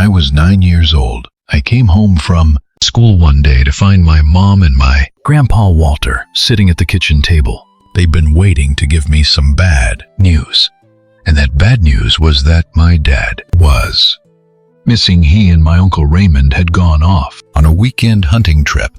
I was 9 years old, I came home from school one day to find my mom and my grandpa Walter sitting at the kitchen table. They'd been waiting to give me some bad news. And that bad news was that my dad was missing. He and my Uncle Raymond had gone off on a weekend hunting trip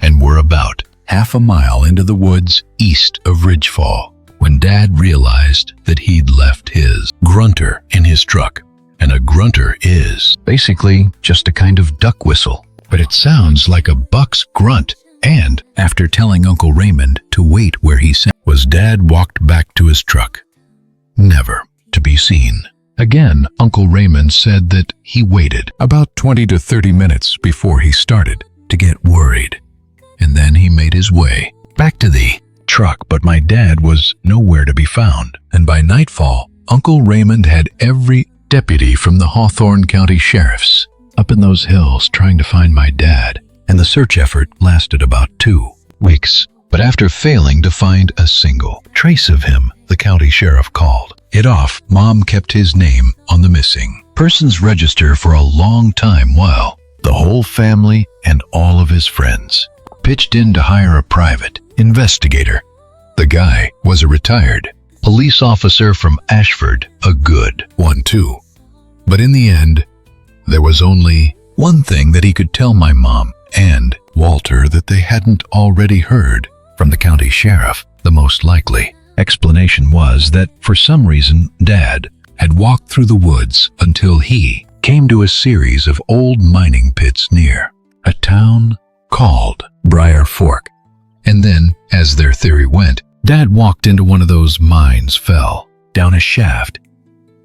and were about half a mile into the woods east of Ridgefall when Dad realized that he'd left his grunter in his truck. And a grunter is basically just a kind of duck whistle, but it sounds like a buck's grunt. And after telling Uncle Raymond to wait where he sat, Dad walked back to his truck, never to be seen again. Uncle Raymond said that he waited about 20 to 30 minutes before he started to get worried, and then he made his way back to the truck, but my dad was nowhere to be found. And by nightfall, Uncle Raymond had every deputy from the Hawthorne County Sheriff's up in those hills trying to find my dad, and the search effort lasted about 2 weeks. But after failing to find a single trace of him, the county sheriff called it off. Mom kept his name on the missing persons register for a long time, while the whole family and all of his friends pitched in to hire a private investigator. The guy was a retired police officer from Ashford, a good one too. But in the end, there was only one thing that he could tell my mom and Walter that they hadn't already heard from the county sheriff. The most likely explanation was that for some reason Dad had walked through the woods until he came to a series of old mining pits near a town called Briar Fork. And then, as their theory went, Dad walked into one of those mines, fell down a shaft,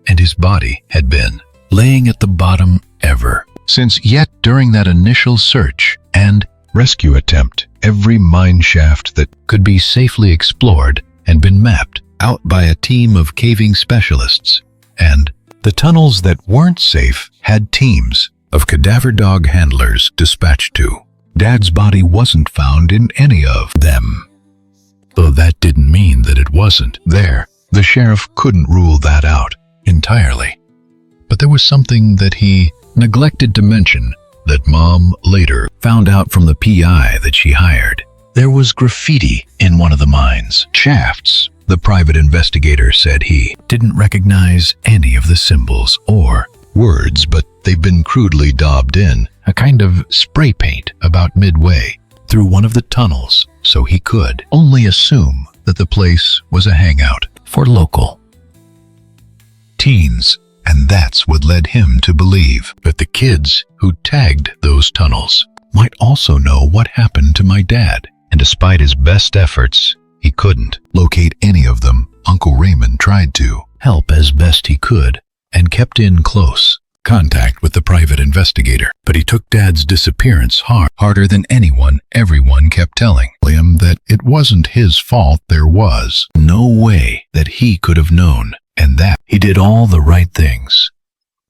and his body had been laying at the bottom ever since. Yet during that initial search and rescue attempt, every mine shaft that could be safely explored had been mapped out by a team of caving specialists, and the tunnels that weren't safe had teams of cadaver dog handlers dispatched to. Dad's body wasn't found in any of them, though that didn't mean that it wasn't there. The sheriff couldn't rule that out entirely. But there was something that he neglected to mention that Mom later found out from the PI that she hired. There was graffiti in one of the mine's shafts. The private investigator said he didn't recognize any of the symbols or words, but they've been crudely daubed in a kind of spray paint about midway through one of the tunnels, so he could only assume that the place was a hangout for local teens. And that's what led him to believe that the kids who tagged those tunnels might also know what happened to my dad. And despite his best efforts, he couldn't locate any of them. Uncle Raymond tried to help as best he could and kept in close contact with the private investigator. But he took Dad's disappearance harder than anyone. Everyone kept telling him that it wasn't his fault. There was no way that he could have known, and that he did all the right things.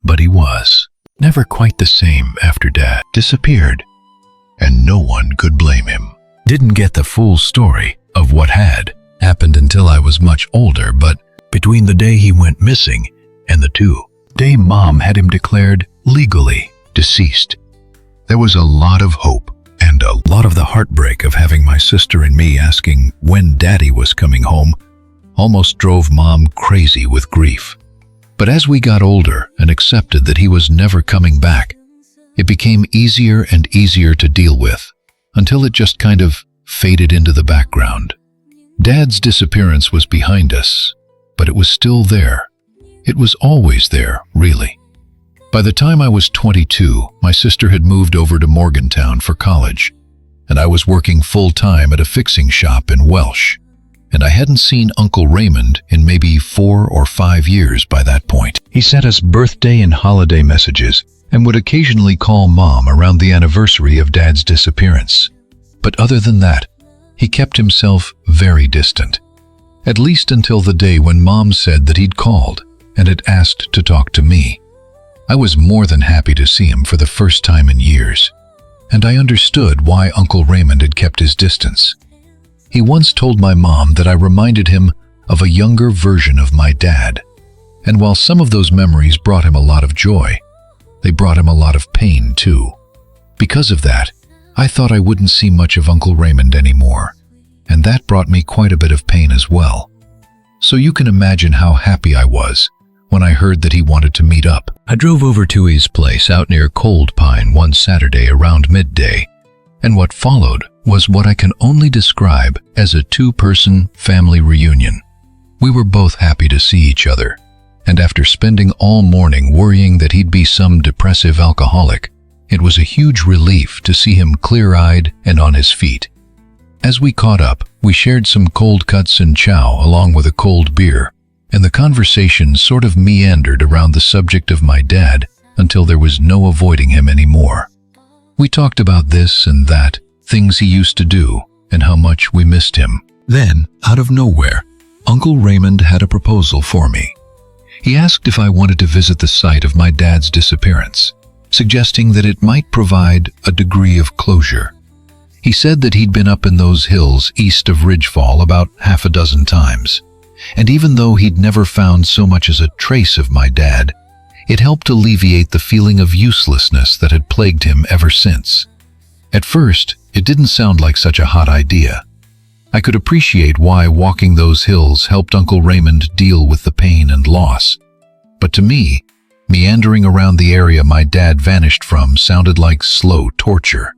But he was never quite the same after Dad disappeared, and no one could blame him. Didn't get the full story of what had happened until I was much older, but between the day he went missing and the day Mom had him declared legally deceased, there was a lot of hope and a lot of the heartbreak of having my sister and me asking when Daddy was coming home almost drove Mom crazy with grief. But as we got older and accepted that he was never coming back, it became easier and easier to deal with, until it just kind of faded into the background. Dad's disappearance was behind us, but it was still there. It was always there, really. By the time I was 22, my sister had moved over to Morgantown for college, and I was working full-time at a fixing shop in Welsh. And I hadn't seen Uncle Raymond in maybe 4 or 5 years by that point. He sent us birthday and holiday messages and would occasionally call Mom around the anniversary of Dad's disappearance. But other than that, he kept himself very distant, at least until the day when Mom said that he'd called and had asked to talk to me. I was more than happy to see him for the first time in years, and I understood why Uncle Raymond had kept his distance. He once told my mom that I reminded him of a younger version of my dad, and while some of those memories brought him a lot of joy, They brought him a lot of pain, too. Because of that, I thought I wouldn't see much of Uncle Raymond anymore, and that brought me quite a bit of pain as well. So you can imagine how happy I was when I heard that he wanted to meet up. I drove over to his place out near Cold Pine one Saturday around midday, and what followed was what I can only describe as a two-person family reunion. We were both happy to see each other, and after spending all morning worrying that he'd be some depressive alcoholic, it was a huge relief to see him clear-eyed and on his feet. As we caught up, we shared some cold cuts and chow along with a cold beer, and the conversation sort of meandered around the subject of my dad until there was no avoiding him anymore. We talked about this and that, things he used to do, and how much we missed him. Then, out of nowhere, Uncle Raymond had a proposal for me. He asked if I wanted to visit the site of my dad's disappearance, suggesting that it might provide a degree of closure. He said that he'd been up in those hills east of Ridgefall about half a dozen times, and even though he'd never found so much as a trace of my dad, it helped alleviate the feeling of uselessness that had plagued him ever since. At first, it didn't sound like such a hot idea. I could appreciate why walking those hills helped Uncle Raymond deal with the pain and loss. But to me, meandering around the area my dad vanished from sounded like slow torture.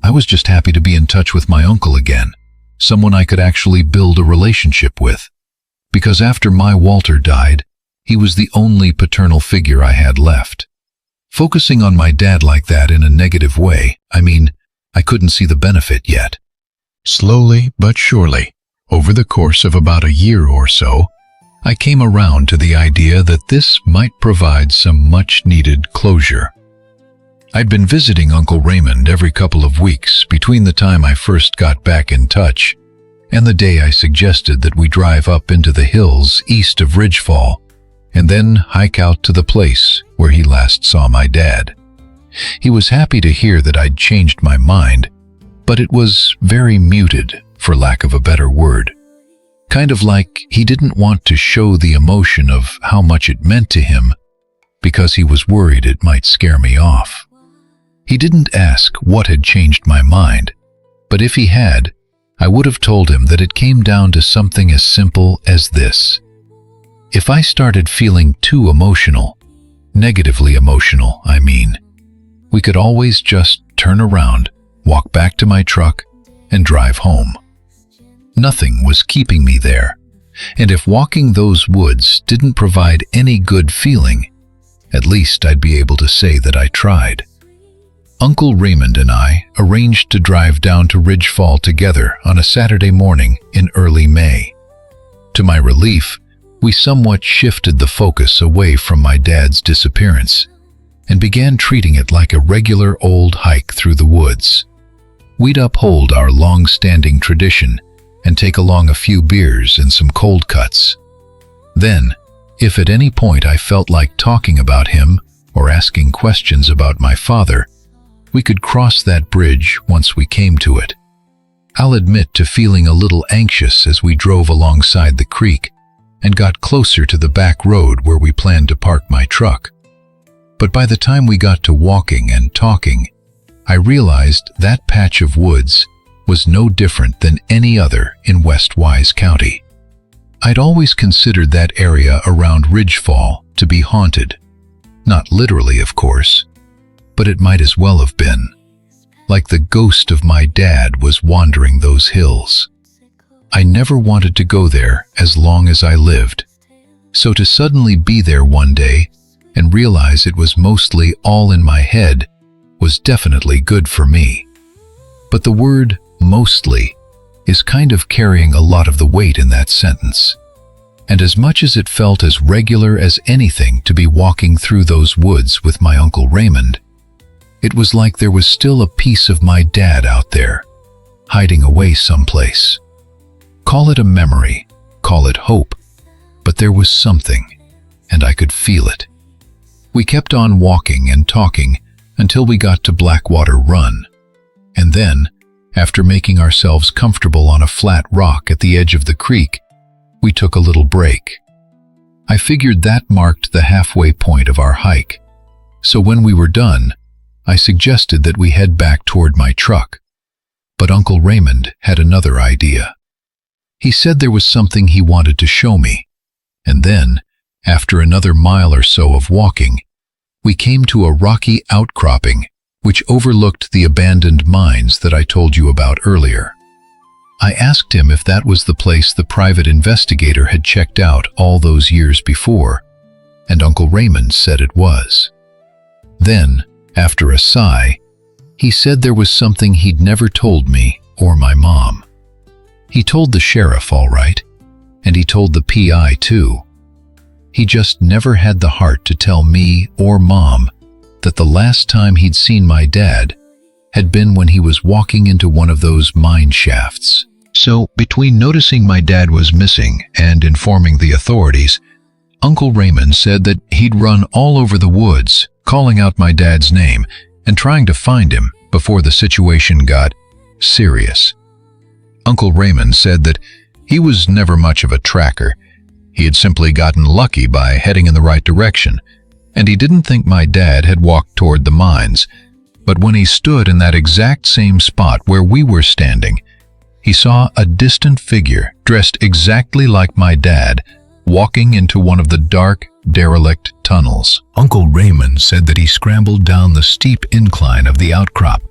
I was just happy to be in touch with my uncle again, someone I could actually build a relationship with. Because after my Walter died, he was the only paternal figure I had left. Focusing on my dad like that in a negative way, I couldn't see the benefit yet. Slowly but surely, over the course of about a year or so, I came around to the idea that this might provide some much-needed closure. I'd been visiting Uncle Raymond every couple of weeks between the time I first got back in touch and the day I suggested that we drive up into the hills east of Ridgefall and then hike out to the place where he last saw my dad. He was happy to hear that I'd changed my mind, but it was very muted, for lack of a better word. Kind of like he didn't want to show the emotion of how much it meant to him because he was worried it might scare me off. He didn't ask what had changed my mind, but if he had, I would have told him that it came down to something as simple as this. If I started feeling too emotional, negatively emotional, we could always just turn around, walk back to my truck, and drive home. Nothing was keeping me there, and if walking those woods didn't provide any good feeling, at least I'd be able to say that I tried. Uncle Raymond and I arranged to drive down to Ridgefall together on a Saturday morning in early May. To my relief, we somewhat shifted the focus away from my dad's disappearance and began treating it like a regular old hike through the woods. We'd uphold our long-standing tradition and take along a few beers and some cold cuts. Then, if at any point I felt like talking about him or asking questions about my father, we could cross that bridge once we came to it. I'll admit to feeling a little anxious as we drove alongside the creek and got closer to the back road where we planned to park my truck. But by the time we got to walking and talking, I realized that patch of woods was no different than any other in West Wise County. I'd always considered that area around Ridgefall to be haunted. Not literally, of course, but it might as well have been. Like the ghost of my dad was wandering those hills. I never wanted to go there as long as I lived. So to suddenly be there one day and realize it was mostly all in my head was definitely good for me. But the word mostly is kind of carrying a lot of the weight in that sentence. And as much as it felt as regular as anything to be walking through those woods with my Uncle Raymond, it was like there was still a piece of my dad out there, hiding away someplace. Call it a memory, call it hope, but there was something, and I could feel it. We kept on walking and talking until we got to Blackwater Run, and then, after making ourselves comfortable on a flat rock at the edge of the creek, we took a little break. I figured that marked the halfway point of our hike, So when we were done, I suggested that we head back toward my truck. But Uncle Raymond had another idea. He said there was something he wanted to show me. And then, after another mile or so of walking, we came to a rocky outcropping which overlooked the abandoned mines that I told you about earlier. I asked him if that was the place the private investigator had checked out all those years before, and Uncle Raymond said it was. Then, after a sigh, he said there was something he'd never told me or my mom. He told the sheriff, all right, and he told the PI too. He just never had the heart to tell me or Mom that the last time he'd seen my dad had been when he was walking into one of those mine shafts. So, between noticing my dad was missing and informing the authorities, Uncle Raymond said that he'd run all over the woods, calling out my dad's name and trying to find him before the situation got serious. Uncle Raymond said that he was never much of a tracker. He had simply gotten lucky by heading in the right direction, and he didn't think my dad had walked toward the mines. But when he stood in that exact same spot where we were standing, he saw a distant figure dressed exactly like my dad walking into one of the dark, derelict tunnels. Uncle Raymond said that he scrambled down the steep incline of the outcrop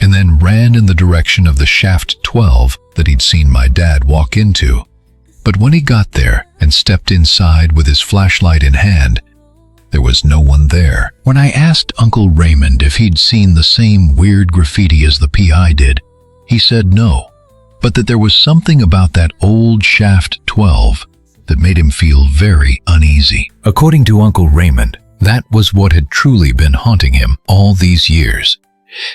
and then ran in the direction of the shaft 12 that he'd seen my dad walk into. But when he got there and stepped inside with his flashlight in hand, there was no one there. When I asked Uncle Raymond if he'd seen the same weird graffiti as the PI did, he said no, but that there was something about that old shaft 12 that made him feel very uneasy. According to Uncle Raymond, that was what had truly been haunting him all these years.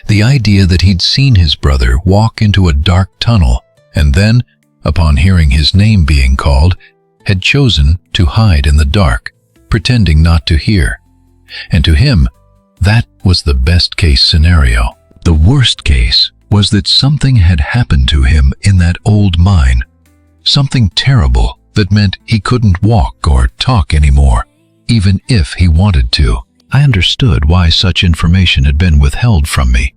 The idea that he'd seen his brother walk into a dark tunnel and then, upon hearing his name being called, had chosen to hide in the dark, pretending not to hear. And to him, that was the best-case scenario. The worst case was that something had happened to him in that old mine, something terrible that meant he couldn't walk or talk anymore, even if he wanted to. I understood why such information had been withheld from me.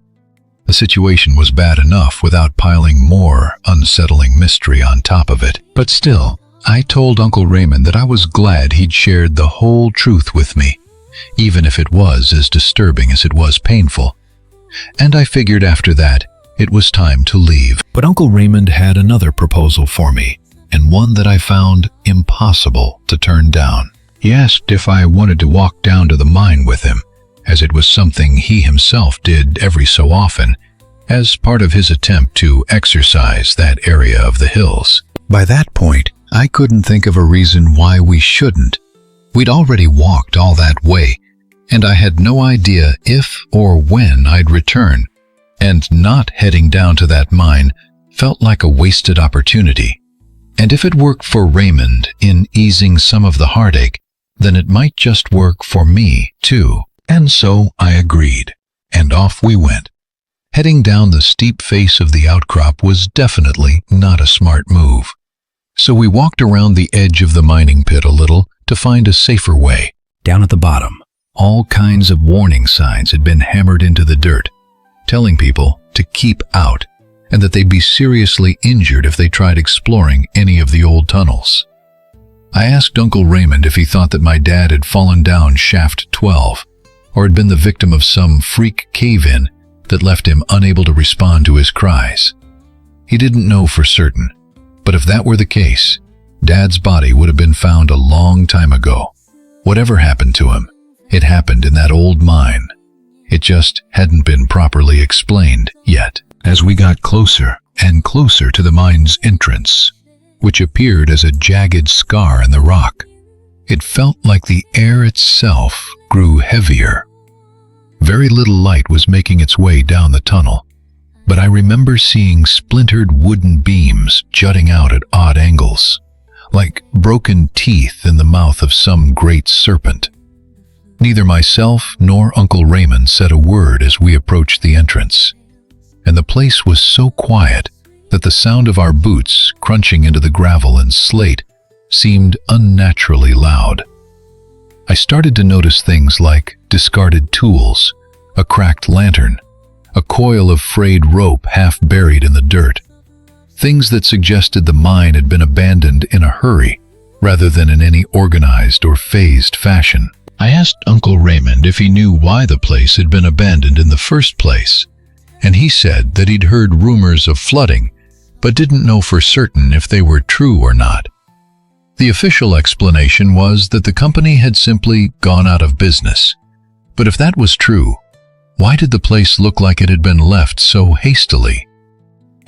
The situation was bad enough without piling more unsettling mystery on top of it. But still, I told Uncle Raymond that I was glad he'd shared the whole truth with me, even if it was as disturbing as it was painful. And I figured after that, it was time to leave. But Uncle Raymond had another proposal for me, and one that I found impossible to turn down. He asked if I wanted to walk down to the mine with him, as it was something he himself did every so often, as part of his attempt to exercise that area of the hills. By that point, I couldn't think of a reason why we shouldn't. We'd already walked all that way, and I had no idea if or when I'd return, and not heading down to that mine felt like a wasted opportunity. And if it worked for Raymond in easing some of the heartache, then it might just work for me too. And so I agreed, and off we went. Heading down the steep face of the outcrop was definitely not a smart move. So we walked around the edge of the mining pit a little to find a safer way. Down at the bottom, all kinds of warning signs had been hammered into the dirt, telling people to keep out and that they'd be seriously injured if they tried exploring any of the old tunnels. I asked Uncle Raymond if he thought that my dad had fallen down shaft 12 or had been the victim of some freak cave-in that left him unable to respond to his cries. He didn't know for certain, but if that were the case, Dad's body would have been found a long time ago. Whatever happened to him, it happened in that old mine. It just hadn't been properly explained yet. As we got closer and closer to the mine's entrance, which appeared as a jagged scar in the rock, it felt like the air itself grew heavier. Very little light was making its way down the tunnel, but I remember seeing splintered wooden beams jutting out at odd angles, like broken teeth in the mouth of some great serpent. Neither myself nor Uncle Raymond said a word as we approached the entrance, and the place was so quiet that the sound of our boots crunching into the gravel and slate seemed unnaturally loud. I started to notice things like discarded tools, a cracked lantern, a coil of frayed rope half buried in the dirt. Things that suggested the mine had been abandoned in a hurry, rather than in any organized or phased fashion. I asked Uncle Raymond if he knew why the place had been abandoned in the first place, and he said that he'd heard rumors of flooding, but didn't know for certain if they were true or not. The official explanation was that the company had simply gone out of business. But if that was true, why did the place look like it had been left so hastily?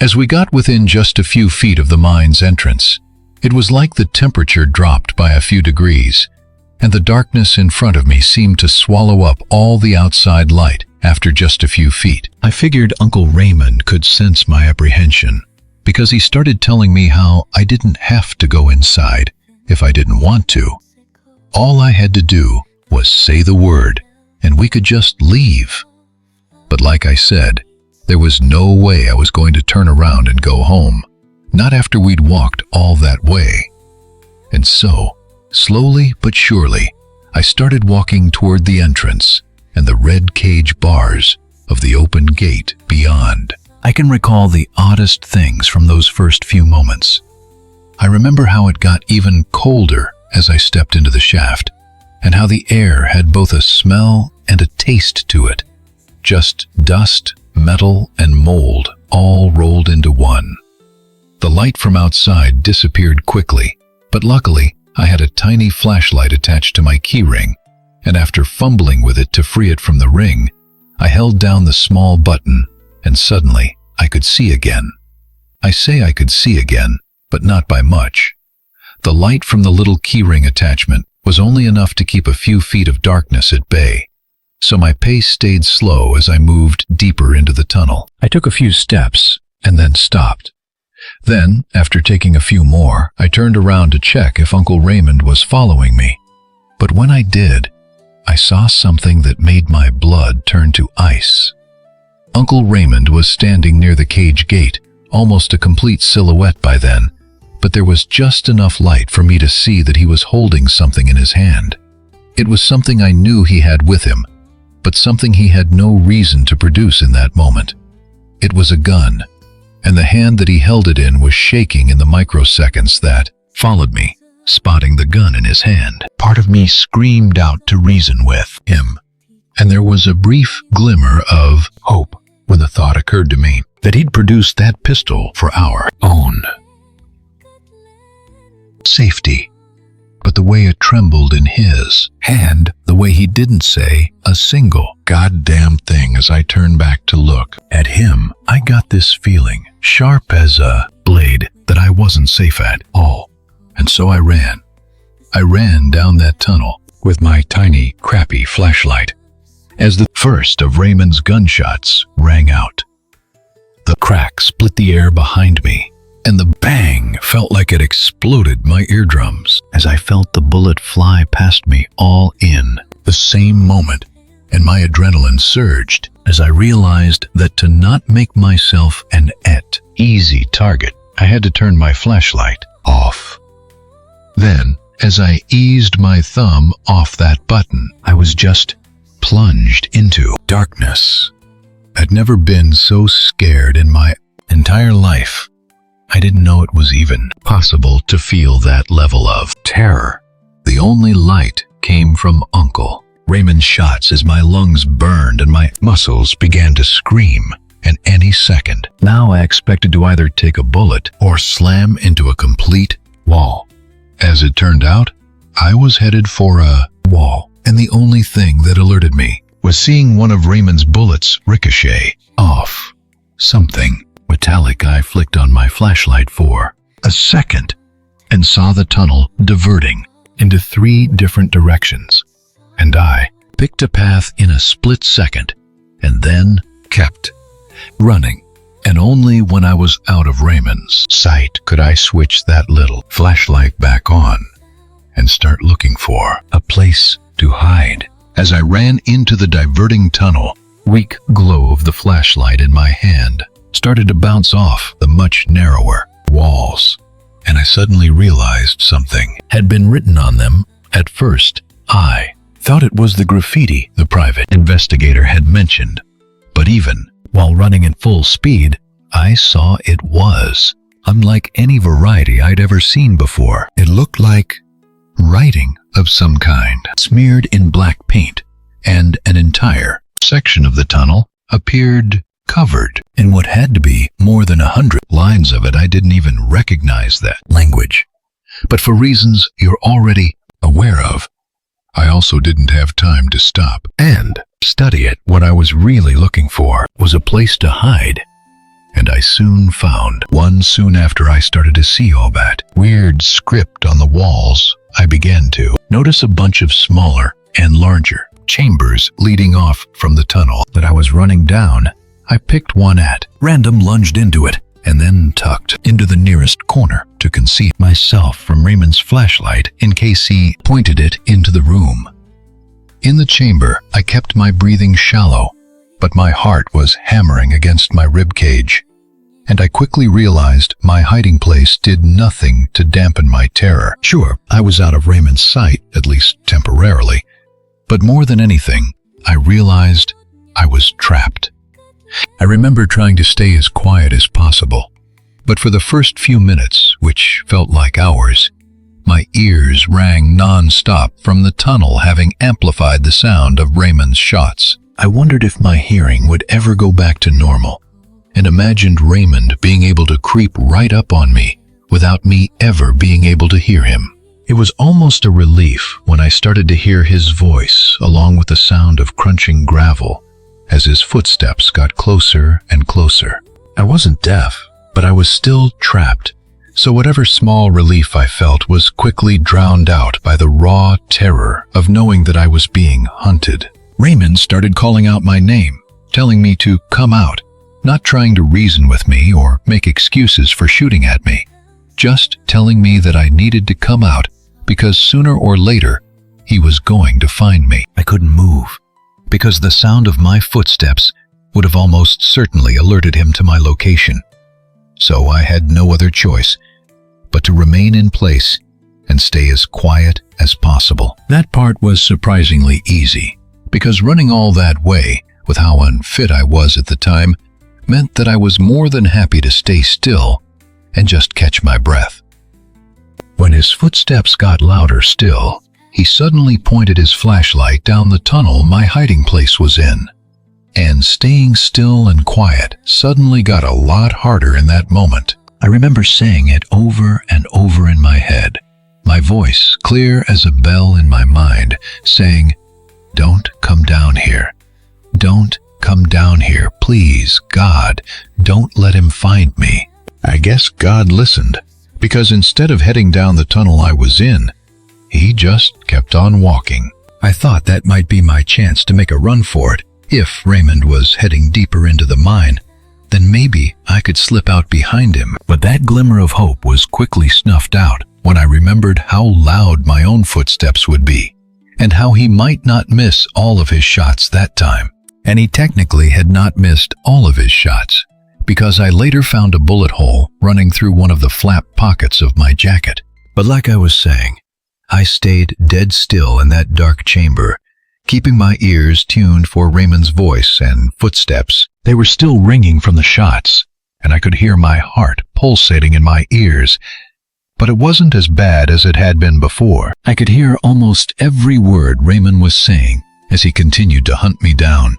As we got within just a few feet of the mine's entrance, it was like the temperature dropped by a few degrees, and the darkness in front of me seemed to swallow up all the outside light after just a few feet. I figured Uncle Raymond could sense my apprehension, because he started telling me how I didn't have to go inside if I didn't want to. All I had to do was say the word, and we could just leave. But like I said, there was no way I was going to turn around and go home, not after we'd walked all that way. And so, slowly but surely, I started walking toward the entrance and the red cage bars of the open gate beyond. I can recall the oddest things from those first few moments. I remember how it got even colder as I stepped into the shaft, and how the air had both a smell and a taste to it. Just dust, metal, and mold all rolled into one. The light from outside disappeared quickly, but luckily I had a tiny flashlight attached to my keyring, and after fumbling with it to free it from the ring, I held down the small button, and suddenly I could see again. I say I could see again, but not by much. The light from the little keyring attachment was only enough to keep a few feet of darkness at bay, so my pace stayed slow as I moved deeper into the tunnel. I took a few steps and then stopped. Then, after taking a few more, I turned around to check if Uncle Raymond was following me. But when I did, I saw something that made my blood turn to ice. Uncle Raymond was standing near the cage gate, almost a complete silhouette by then, but there was just enough light for me to see that he was holding something in his hand. It was something I knew he had with him, but something he had no reason to produce in that moment. It was a gun, and the hand that he held it in was shaking in the microseconds that followed me, spotting the gun in his hand. Part of me screamed out to reason with him, and there was a brief glimmer of hope when the thought occurred to me that he'd produced that pistol for our own safety. But the way it trembled in his hand, the way he didn't say a single goddamn thing as I turned back to look at him, I got this feeling, sharp as a blade, that I wasn't safe at all. And so I ran. I ran down that tunnel with my tiny, crappy flashlight as the first of Raymond's gunshots rang out. The crack split the air behind me, and the bang felt like it exploded my eardrums as I felt the bullet fly past me all in the same moment, and my adrenaline surged as I realized that to not make myself an easy target, I had to turn my flashlight off. Then, as I eased my thumb off that button, I was just plunged into darkness. I'd never been so scared in my entire life. I didn't know it was even possible to feel that level of terror. The only light came from Uncle Raymond's shots as my lungs burned and my muscles began to scream. And any second, now I expected to either take a bullet or slam into a complete wall. As it turned out, I was headed for a wall, and the only thing that alerted me was seeing one of Raymond's bullets ricochet off something metallic. I flicked on my flashlight for a second and saw the tunnel diverting into 3 different directions, and I picked a path in a split second and then kept running. And only when I was out of Raymond's sight could I switch that little flashlight back on and start looking for a place to hide. As I ran into the diverting tunnel, weak glow of the flashlight in my hand started to bounce off the much narrower walls, and I suddenly realized something had been written on them. At first, I thought it was the graffiti the private investigator had mentioned, but even while running at full speed, I saw it was unlike any variety I'd ever seen before. It looked like writing of some kind, smeared in black paint, and an entire section of the tunnel appeared covered in what had to be more than 100 lines of it. I didn't even recognize that language, but for reasons you're already aware of, I also didn't have time to stop and study it. What I was really looking for was a place to hide, and I soon found one. Soon after I started to see all that weird script on the walls, I began to notice a bunch of smaller and larger chambers leading off from the tunnel that I was running down. I picked one at random, lunged into it, and then tucked into the nearest corner to conceal myself from Raymond's flashlight in case he pointed it into the room. In the chamber, I kept my breathing shallow, but my heart was hammering against my rib cage, and I quickly realized my hiding place did nothing to dampen my terror. Sure, I was out of Raymond's sight, at least temporarily, but more than anything, I realized I was trapped. I remember trying to stay as quiet as possible, but for the first few minutes, which felt like hours, my ears rang non-stop from the tunnel, having amplified the sound of Raymond's shots. I wondered if my hearing would ever go back to normal, and imagined Raymond being able to creep right up on me without me ever being able to hear him. It was almost a relief when I started to hear his voice along with the sound of crunching gravel as his footsteps got closer and closer. I wasn't deaf, but I was still trapped, so whatever small relief I felt was quickly drowned out by the raw terror of knowing that I was being hunted. Raymond started calling out my name, telling me to come out, not trying to reason with me or make excuses for shooting at me, just telling me that I needed to come out because sooner or later he was going to find me. I couldn't move because the sound of my footsteps would have almost certainly alerted him to my location. So I had no other choice but to remain in place and stay as quiet as possible. That part was surprisingly easy, because running all that way, with how unfit I was at the time, meant that I was more than happy to stay still and just catch my breath. When his footsteps got louder still, he suddenly pointed his flashlight down the tunnel my hiding place was in. And staying still and quiet suddenly got a lot harder in that moment. I remember saying it over and over in my head, my voice clear as a bell in my mind, saying, "Don't come down here. Don't come down here. Please, God, don't let him find me." I guess God listened, because instead of heading down the tunnel I was in, he just kept on walking. I thought that might be my chance to make a run for it. If Raymond was heading deeper into the mine, then maybe I could slip out behind him. But that glimmer of hope was quickly snuffed out when I remembered how loud my own footsteps would be, and how he might not miss all of his shots that time. And he technically had not missed all of his shots, because I later found a bullet hole running through one of the flap pockets of my jacket. But like I was saying, I stayed dead still in that dark chamber, keeping my ears tuned for Raymond's voice and footsteps. They were still ringing from the shots, and I could hear my heart pulsating in my ears. But it wasn't as bad as it had been before. I could hear almost every word Raymond was saying as he continued to hunt me down.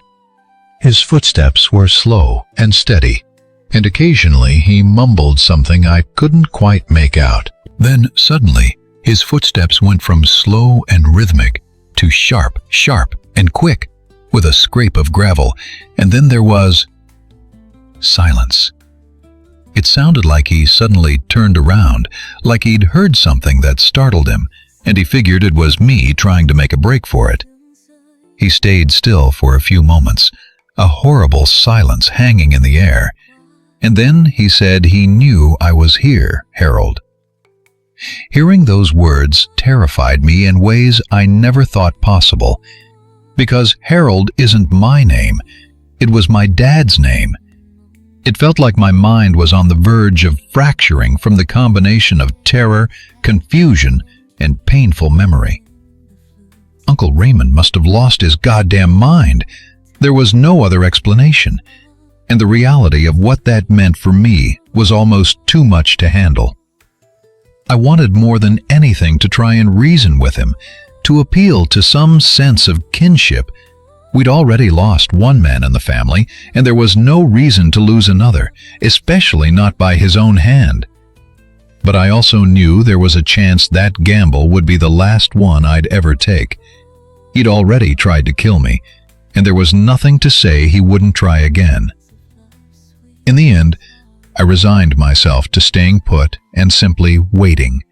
His footsteps were slow and steady, and occasionally he mumbled something I couldn't quite make out. Then suddenly, his footsteps went from slow and rhythmic to sharp, and quick, with a scrape of gravel, and then there was silence. It sounded like he suddenly turned around, like he'd heard something that startled him, and he figured it was me trying to make a break for it. He stayed still for a few moments, a horrible silence hanging in the air, and then he said he knew I was here, Harold. Hearing those words terrified me in ways I never thought possible, because Harold isn't my name, it was my dad's name. It felt like my mind was on the verge of fracturing from the combination of terror, confusion, and painful memory. Uncle Raymond must have lost his goddamn mind. There was no other explanation, and the reality of what that meant for me was almost too much to handle. I wanted more than anything to try and reason with him, to appeal to some sense of kinship. We'd already lost one man in the family, and there was no reason to lose another, especially not by his own hand. But I also knew there was a chance that gamble would be the last one I'd ever take. He'd already tried to kill me, and there was nothing to say he wouldn't try again. In the end, I resigned myself to staying put and simply waiting.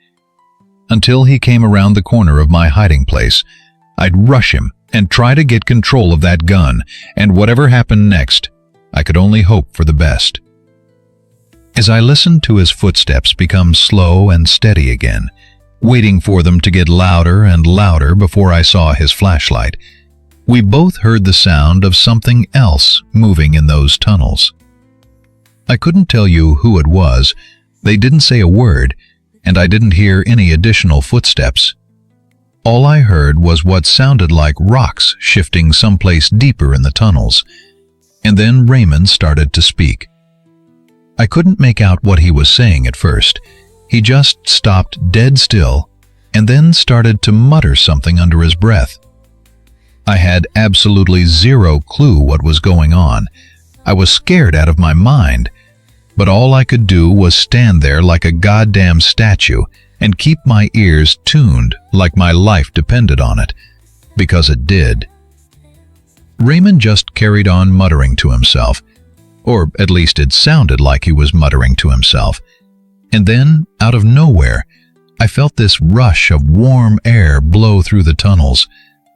Until he came around the corner of my hiding place, I'd rush him and try to get control of that gun, and whatever happened next, I could only hope for the best. As I listened to his footsteps become slow and steady again, waiting for them to get louder and louder before I saw his flashlight, we both heard the sound of something else moving in those tunnels. I couldn't tell you who it was. They didn't say a word, and I didn't hear any additional footsteps. All I heard was what sounded like rocks shifting someplace deeper in the tunnels, and then Raymond started to speak. I couldn't make out what he was saying at first. He just stopped dead still and then started to mutter something under his breath. I had absolutely zero clue what was going on. I was scared out of my mind, but all I could do was stand there like a goddamn statue and keep my ears tuned like my life depended on it, because it did. Raymond just carried on muttering to himself, or at least it sounded like he was muttering to himself. And then, out of nowhere, I felt this rush of warm air blow through the tunnels,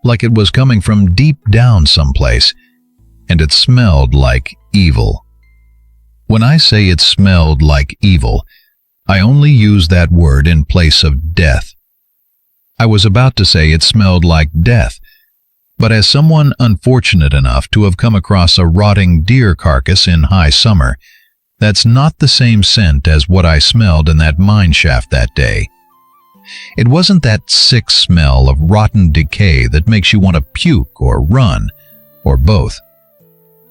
like it was coming from deep down someplace, and it smelled like evil. When I say it smelled like evil, I only use that word in place of death. I was about to say it smelled like death, but as someone unfortunate enough to have come across a rotting deer carcass in high summer, that's not the same scent as what I smelled in that mine shaft that day. It wasn't that sick smell of rotten decay that makes you want to puke or run, or both.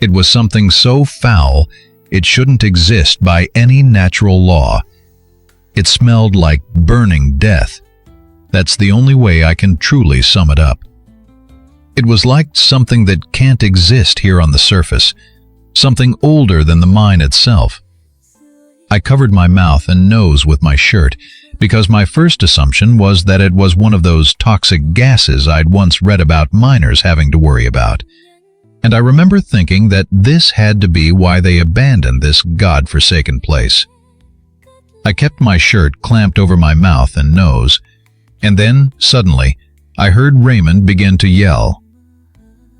It was something so foul it shouldn't exist by any natural law. It smelled like burning death. That's the only way I can truly sum it up. It was like something that can't exist here on the surface, something older than the mine itself. I covered my mouth and nose with my shirt, because my first assumption was that it was one of those toxic gases I'd once read about miners having to worry about. And I remember thinking that this had to be why they abandoned this god-forsaken place. I kept my shirt clamped over my mouth and nose, and then, suddenly, I heard Raymond begin to yell.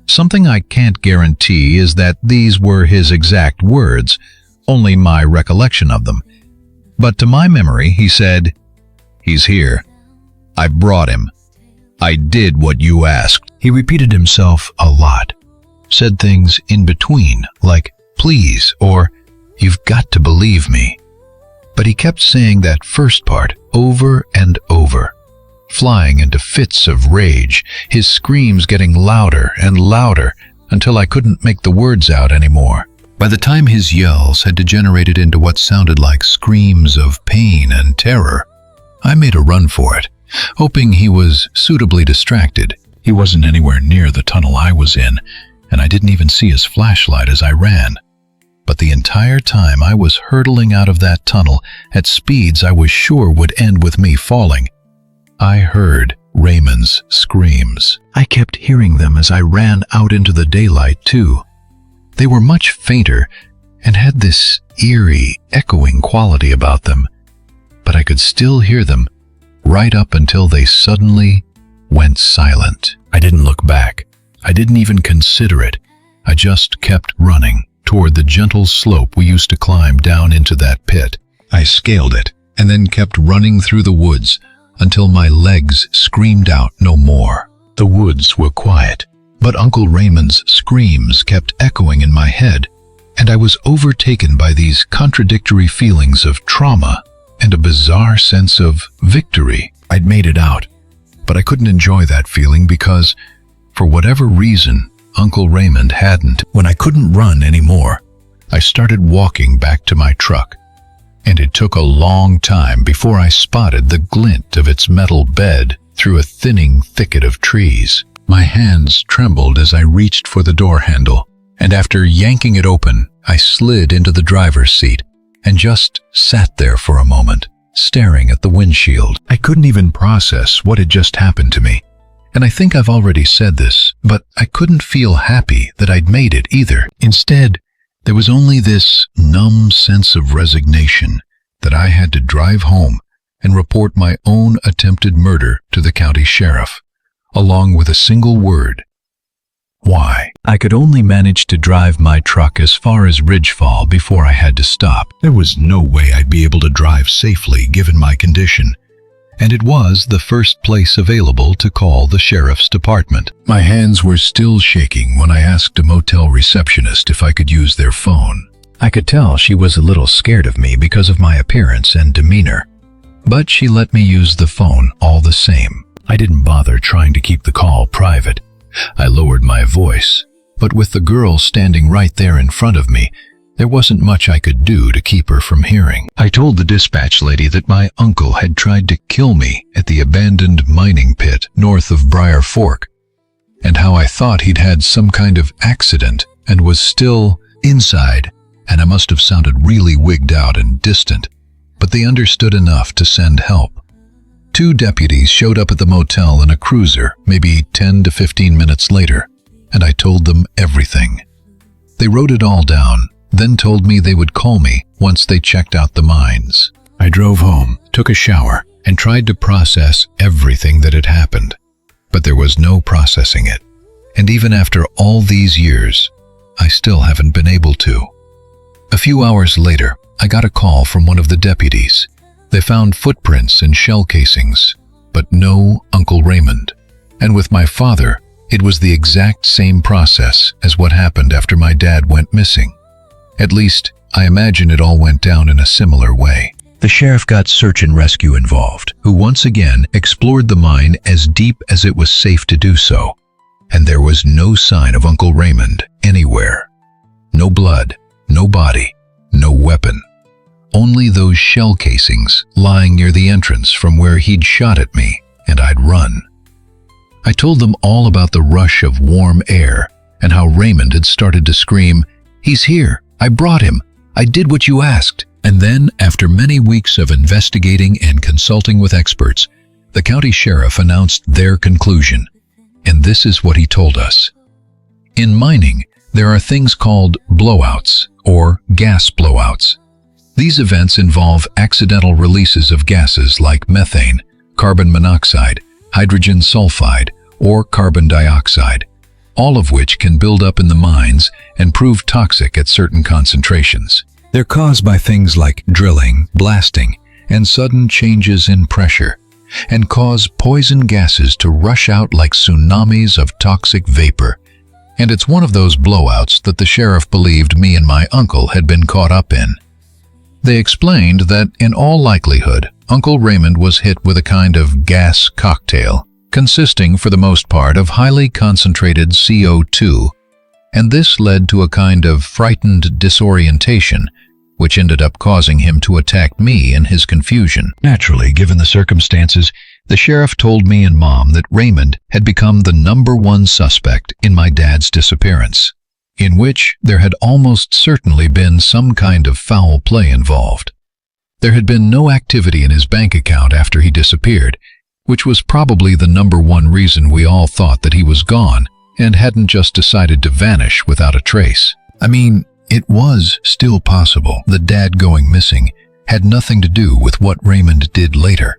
Something I can't guarantee is that these were his exact words, only my recollection of them. But to my memory, he said, "He's here. I brought him. I did what you asked." He repeated himself a lot, said things in between, like, "Please," or, "You've got to believe me." But he kept saying that first part over and over, flying into fits of rage, his screams getting louder and louder until I couldn't make the words out anymore. By the time his yells had degenerated into what sounded like screams of pain and terror, I made a run for it, hoping he was suitably distracted. He wasn't anywhere near the tunnel I was in, and I didn't even see his flashlight as I ran. But the entire time I was hurtling out of that tunnel at speeds I was sure would end with me falling, I heard Raymond's screams. I kept hearing them as I ran out into the daylight, too. They were much fainter and had this eerie, echoing quality about them, but I could still hear them right up until they suddenly went silent. I didn't look back. I didn't even consider it. I just kept running toward the gentle slope we used to climb down into that pit. I scaled it and then kept running through the woods until my legs screamed out no more. The woods were quiet, but Uncle Raymond's screams kept echoing in my head, and I was overtaken by these contradictory feelings of trauma and a bizarre sense of victory. I'd made it out, but I couldn't enjoy that feeling because, for whatever reason, Uncle Raymond hadn't. When I couldn't run anymore, I started walking back to my truck, and it took a long time before I spotted the glint of its metal bed through a thinning thicket of trees. My hands trembled as I reached for the door handle, and after yanking it open, I slid into the driver's seat and just sat there for a moment, staring at the windshield. I couldn't even process what had just happened to me. And I think I've already said this, but I couldn't feel happy that I'd made it either. Instead, there was only this numb sense of resignation that I had to drive home and report my own attempted murder to the county sheriff, along with a single word: why? I could only manage to drive my truck as far as Ridgefall before I had to stop. There was no way I'd be able to drive safely given my condition, and it was the first place available to call the sheriff's department. My hands were still shaking when I asked a motel receptionist if I could use their phone. I could tell she was a little scared of me because of my appearance and demeanor, but she let me use the phone all the same. I didn't bother trying to keep the call private. I lowered my voice, but with the girl standing right there in front of me, there wasn't much I could do to keep her from hearing. I told the dispatch lady that my uncle had tried to kill me at the abandoned mining pit north of Briar Fork, and how I thought he'd had some kind of accident and was still inside, and I must have sounded really wigged out and distant, but they understood enough to send help. 2 deputies showed up at the motel in a cruiser maybe 10 to 15 minutes later, and I told them everything. They wrote it all down, then told me they would call me once they checked out the mines. I drove home, took a shower, and tried to process everything that had happened, but there was no processing it. And even after all these years, I still haven't been able to. A few hours later, I got a call from one of the deputies. They found footprints and shell casings, but no Uncle Raymond. And with my father, it was the exact same process as what happened after my dad went missing. At least, I imagine it all went down in a similar way. The sheriff got search and rescue involved, who once again explored the mine as deep as it was safe to do so. And there was no sign of Uncle Raymond anywhere. No blood, no body, no weapon. Only those shell casings lying near the entrance from where he'd shot at me, and I'd run. I told them all about the rush of warm air and how Raymond had started to scream, "He's here! I brought him! I did what you asked!" And then, after many weeks of investigating and consulting with experts, the county sheriff announced their conclusion. And this is what he told us. In mining, there are things called blowouts, or gas blowouts. These events involve accidental releases of gases like methane, carbon monoxide, hydrogen sulfide, or carbon dioxide, all of which can build up in the mines and prove toxic at certain concentrations. They're caused by things like drilling, blasting, and sudden changes in pressure, and cause poison gases to rush out like tsunamis of toxic vapor. And it's one of those blowouts that the sheriff believed me and my uncle had been caught up in. They explained that, in all likelihood, Uncle Raymond was hit with a kind of gas cocktail, consisting for the most part of highly concentrated CO2, and this led to a kind of frightened disorientation, which ended up causing him to attack me in his confusion. Naturally, given the circumstances, the sheriff told me and Mom that Raymond had become the #1 suspect in my dad's disappearance, in which there had almost certainly been some kind of foul play involved. There had been no activity in his bank account after he disappeared, which was probably the #1 reason we all thought that he was gone and hadn't just decided to vanish without a trace. I mean, it was still possible that Dad going missing had nothing to do with what Raymond did later.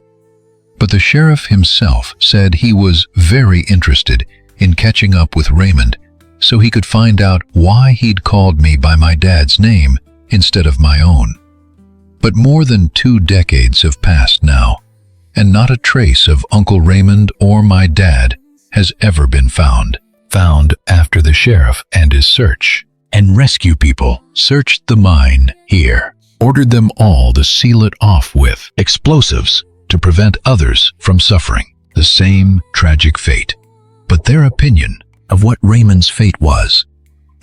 But the sheriff himself said he was very interested in catching up with Raymond so he could find out why he'd called me by my dad's name instead of my own. But more than 2 decades have passed now, and not a trace of Uncle Raymond or my dad has ever been found. Found after the sheriff and his search and rescue people searched the mine here, ordered them all to seal it off with explosives to prevent others from suffering. the same tragic fate. But their opinion of what Raymond's fate was,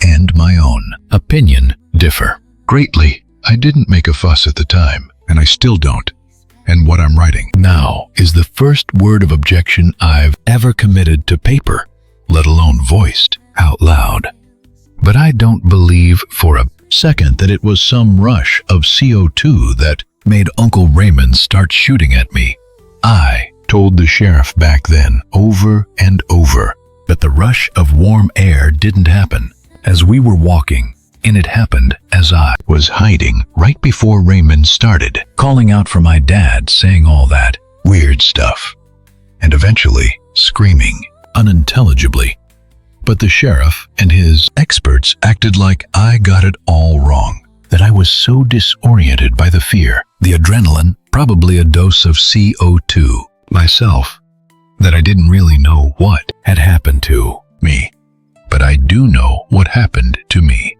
and my own opinion, differ greatly. I didn't make a fuss at the time, and I still don't. And what I'm writing now is the first word of objection I've ever committed to paper, let alone voiced out loud. But I don't believe for a second that it was some rush of CO2 that made Uncle Raymond start shooting at me. I told the sheriff back then over and over that the rush of warm air didn't happen as we were walking, and it happened as I was hiding right before Raymond started calling out for my dad, saying all that weird stuff, and eventually screaming unintelligibly. But the sheriff and his experts acted like I got it all wrong, that I was so disoriented by the fear, the adrenaline, probably a dose of CO2 myself, that I didn't really know what had happened to me. But I do know what happened to me.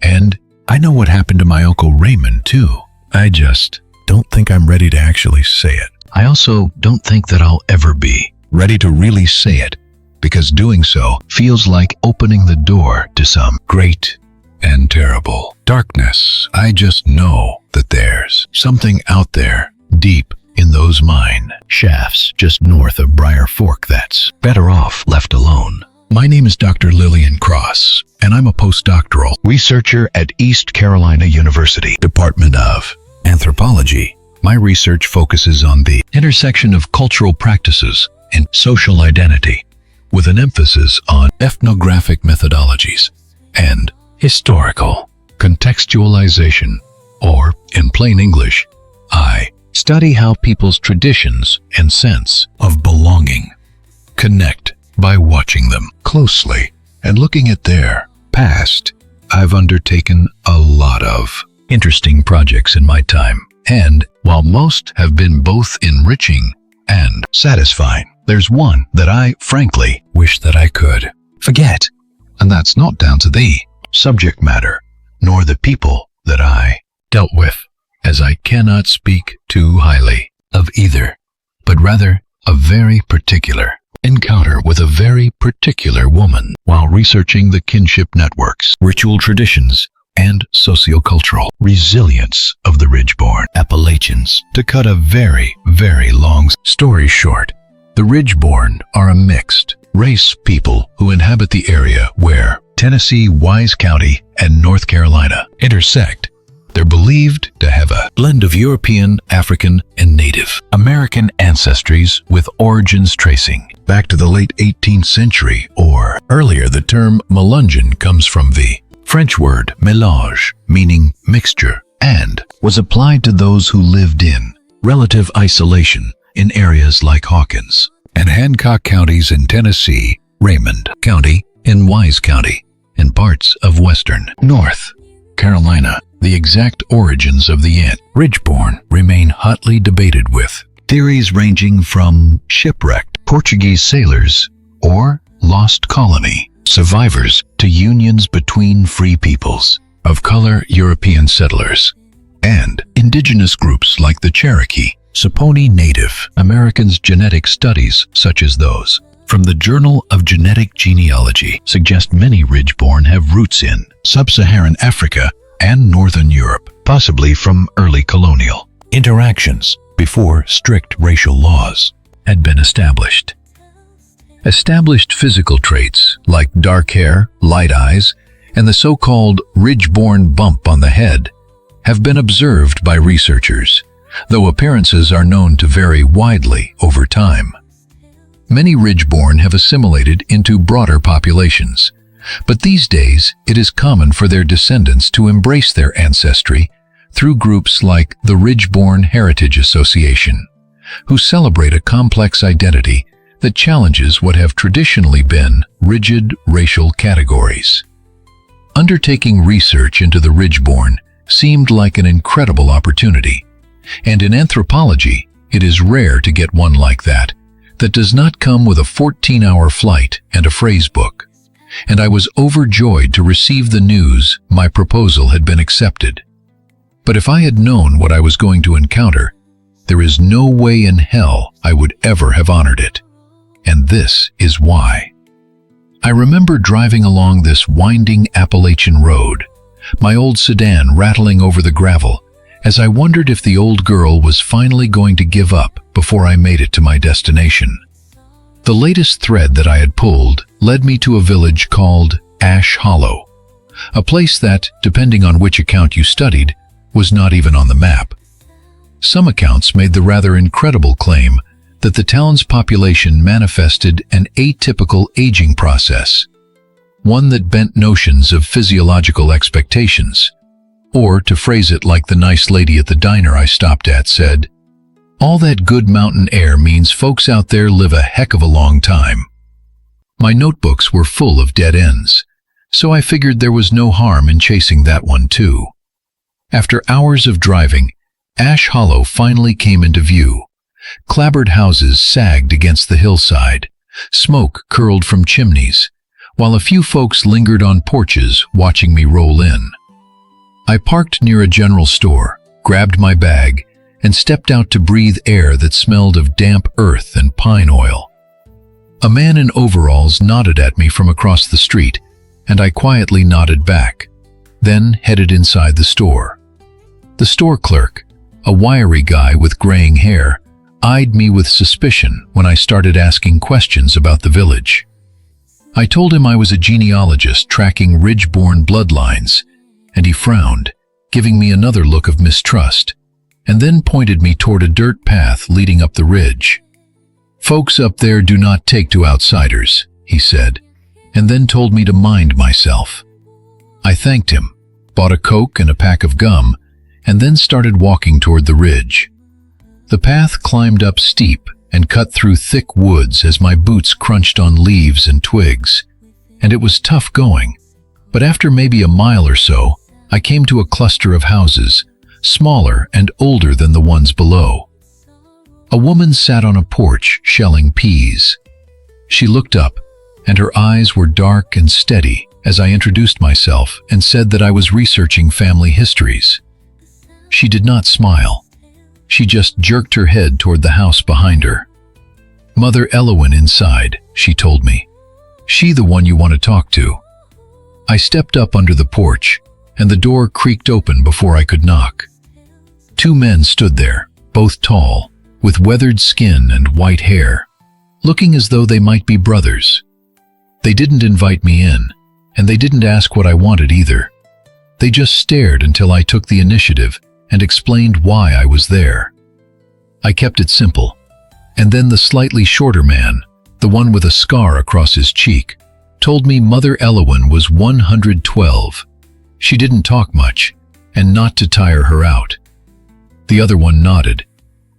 And I know what happened to my Uncle Raymond too. I just don't think I'm ready to actually say it. I also don't think that I'll ever be ready to really say it, because doing so feels like opening the door to some great and terrible darkness. I just know that there's something out there deep in those mine shafts just north of Briar Fork that's better off left alone. My name is Dr. Lillian Cross, and I'm a postdoctoral researcher at East Carolina University, Department of Anthropology. My research focuses on the intersection of cultural practices and social identity, with an emphasis on ethnographic methodologies and historical contextualization, or in plain English, I study how people's traditions and sense of belonging connect by watching them closely and looking at their past. I've undertaken a lot of interesting projects in my time, and while most have been both enriching and satisfying, there's one that I frankly wish that I could forget, and that's not down to the subject matter nor the people that I dealt with, as I cannot speak too highly of either, but rather a very particular encounter with a very particular woman while researching the kinship networks, ritual traditions, and sociocultural resilience of the Ridgeborn Appalachians. To cut a very, very long story short, the Ridgeborn are a mixed race people who inhabit the area where Tennessee, Wise County, and North Carolina intersect. They're believed to have a blend of European, African, and Native American ancestries, with origins tracing back to the late 18th century or earlier. The term Melungeon comes from the French word mélange, meaning mixture, and was applied to those who lived in relative isolation in areas like Hawkins and Hancock counties in Tennessee, Raymond County in Wise County, and parts of western North Carolina. The exact origins of the Ridgeborn remain hotly debated, with theories ranging from shipwrecked Portuguese sailors or lost colony survivors to unions between free peoples of color, European settlers, and indigenous groups like the Cherokee, Saponi Native Americans. Genetic studies such as those from the Journal of Genetic Genealogy suggest many Ridgeborn have roots in sub-Saharan Africa and Northern Europe, possibly from early colonial interactions before strict racial laws had been established. Established physical traits like dark hair, light eyes, and the so-called Ridgeborn bump on the head have been observed by researchers, though appearances are known to vary widely over time. Many Ridgeborn have assimilated into broader populations, but these days it is common for their descendants to embrace their ancestry through groups like the Ridgeborn Heritage Association, who celebrate a complex identity that challenges what have traditionally been rigid racial categories. Undertaking research into the Ridgeborn seemed like an incredible opportunity, and in anthropology, it is rare to get one like that does not come with a 14-hour flight and a phrase book. And I was overjoyed to receive the news my proposal had been accepted. But if I had known what I was going to encounter, there is no way in hell I would ever have honored it. and this is why. I remember driving along this winding Appalachian road, my old sedan rattling over the gravel, as I wondered if the old girl was finally going to give up before I made it to my destination. The latest thread that I had pulled led me to a village called Ash Hollow, a place that, depending on which account you studied, was not even on the map. Some accounts made the rather incredible claim that the town's population manifested an atypical aging process, one that bent notions of physiological expectations. Or, to phrase it like the nice lady at the diner I stopped at said, all that good mountain air means folks out there live a heck of a long time. My notebooks were full of dead ends, so I figured there was no harm in chasing that one too. After hours of driving, Ash Hollow finally came into view. Clapboard houses sagged against the hillside, smoke curled from chimneys, while a few folks lingered on porches watching me roll in. I parked near a general store, grabbed my bag, and stepped out to breathe air that smelled of damp earth and pine oil. A man in overalls nodded at me from across the street, and I quietly nodded back, then headed inside the store. The store clerk, a wiry guy with graying hair, eyed me with suspicion when I started asking questions about the village. I told him I was a genealogist tracking ridge-born bloodlines, and he frowned, giving me another look of mistrust, and then pointed me toward a dirt path leading up the ridge. Folks up there do not take to outsiders, he said, and then told me to mind myself. I thanked him, bought a Coke and a pack of gum, and then started walking toward the ridge. The path climbed up steep and cut through thick woods as my boots crunched on leaves and twigs, and it was tough going, but after maybe a mile or so, I came to a cluster of houses, smaller and older than the ones below. A woman sat on a porch shelling peas. She looked up, and her eyes were dark and steady as I introduced myself and said that I was researching family histories. She did not smile. She just jerked her head toward the house behind her. Mother Elowen inside, she told me. She the one you want to talk to. I stepped up under the porch, and the door creaked open before I could knock. Two men stood there, both tall, with weathered skin and white hair, looking as though they might be brothers. They didn't invite me in, and they didn't ask what I wanted either. They just stared until I took the initiative and explained why I was there. I kept it simple, and then the slightly shorter man, the one with a scar across his cheek, told me Mother Elowen was 112. She didn't talk much, and not to tire her out. The other one nodded,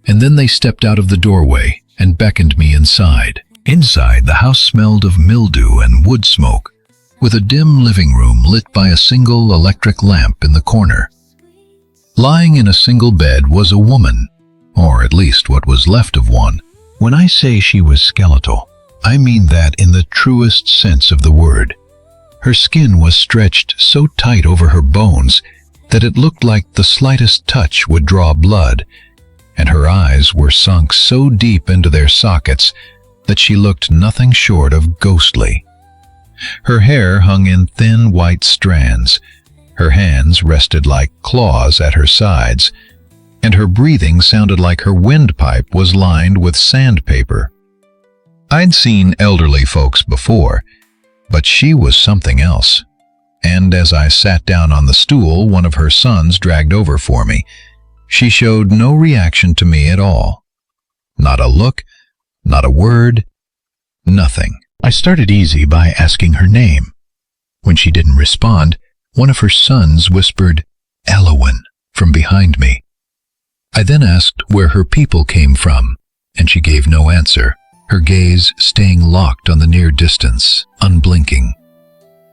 and then they stepped out of the doorway and beckoned me inside. Inside, the house smelled of mildew and wood smoke, with a dim living room lit by a single electric lamp in the corner. Lying in a single bed was a woman, or at least what was left of one. When I say she was skeletal, I mean that in the truest sense of the word. Her skin was stretched so tight over her bones that it looked like the slightest touch would draw blood, and her eyes were sunk so deep into their sockets that she looked nothing short of ghostly. Her hair hung in thin white strands, her hands rested like claws at her sides, and her breathing sounded like her windpipe was lined with sandpaper. I'd seen elderly folks before, but she was something else. And as I sat down on the stool one of her sons dragged over for me, she showed no reaction to me at all. Not a look, not a word, nothing. I started easy by asking her name. When she didn't respond, one of her sons whispered, "Elowen," from behind me. I then asked where her people came from, and she gave no answer, her gaze staying locked on the near distance, unblinking.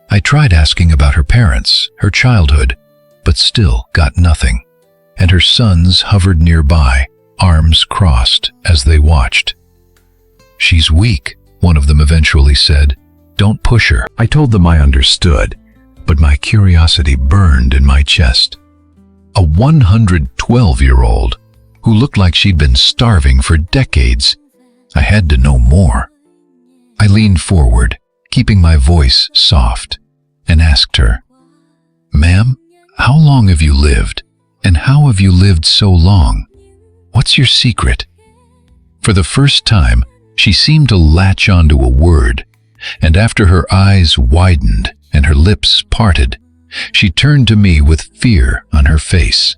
I tried asking about her parents, her childhood, but still got nothing, and her sons hovered nearby, arms crossed as they watched. "She's weak," one of them eventually said. "Don't push her." I told them I understood, but my curiosity burned in my chest. A 112-year-old who looked like she'd been starving for decades. I had to know more. I leaned forward, keeping my voice soft, and asked her, "Ma'am, how long have you lived? And how have you lived so long? What's your secret?" For the first time, she seemed to latch onto a word, and after her eyes widened and her lips parted, she turned to me with fear on her face.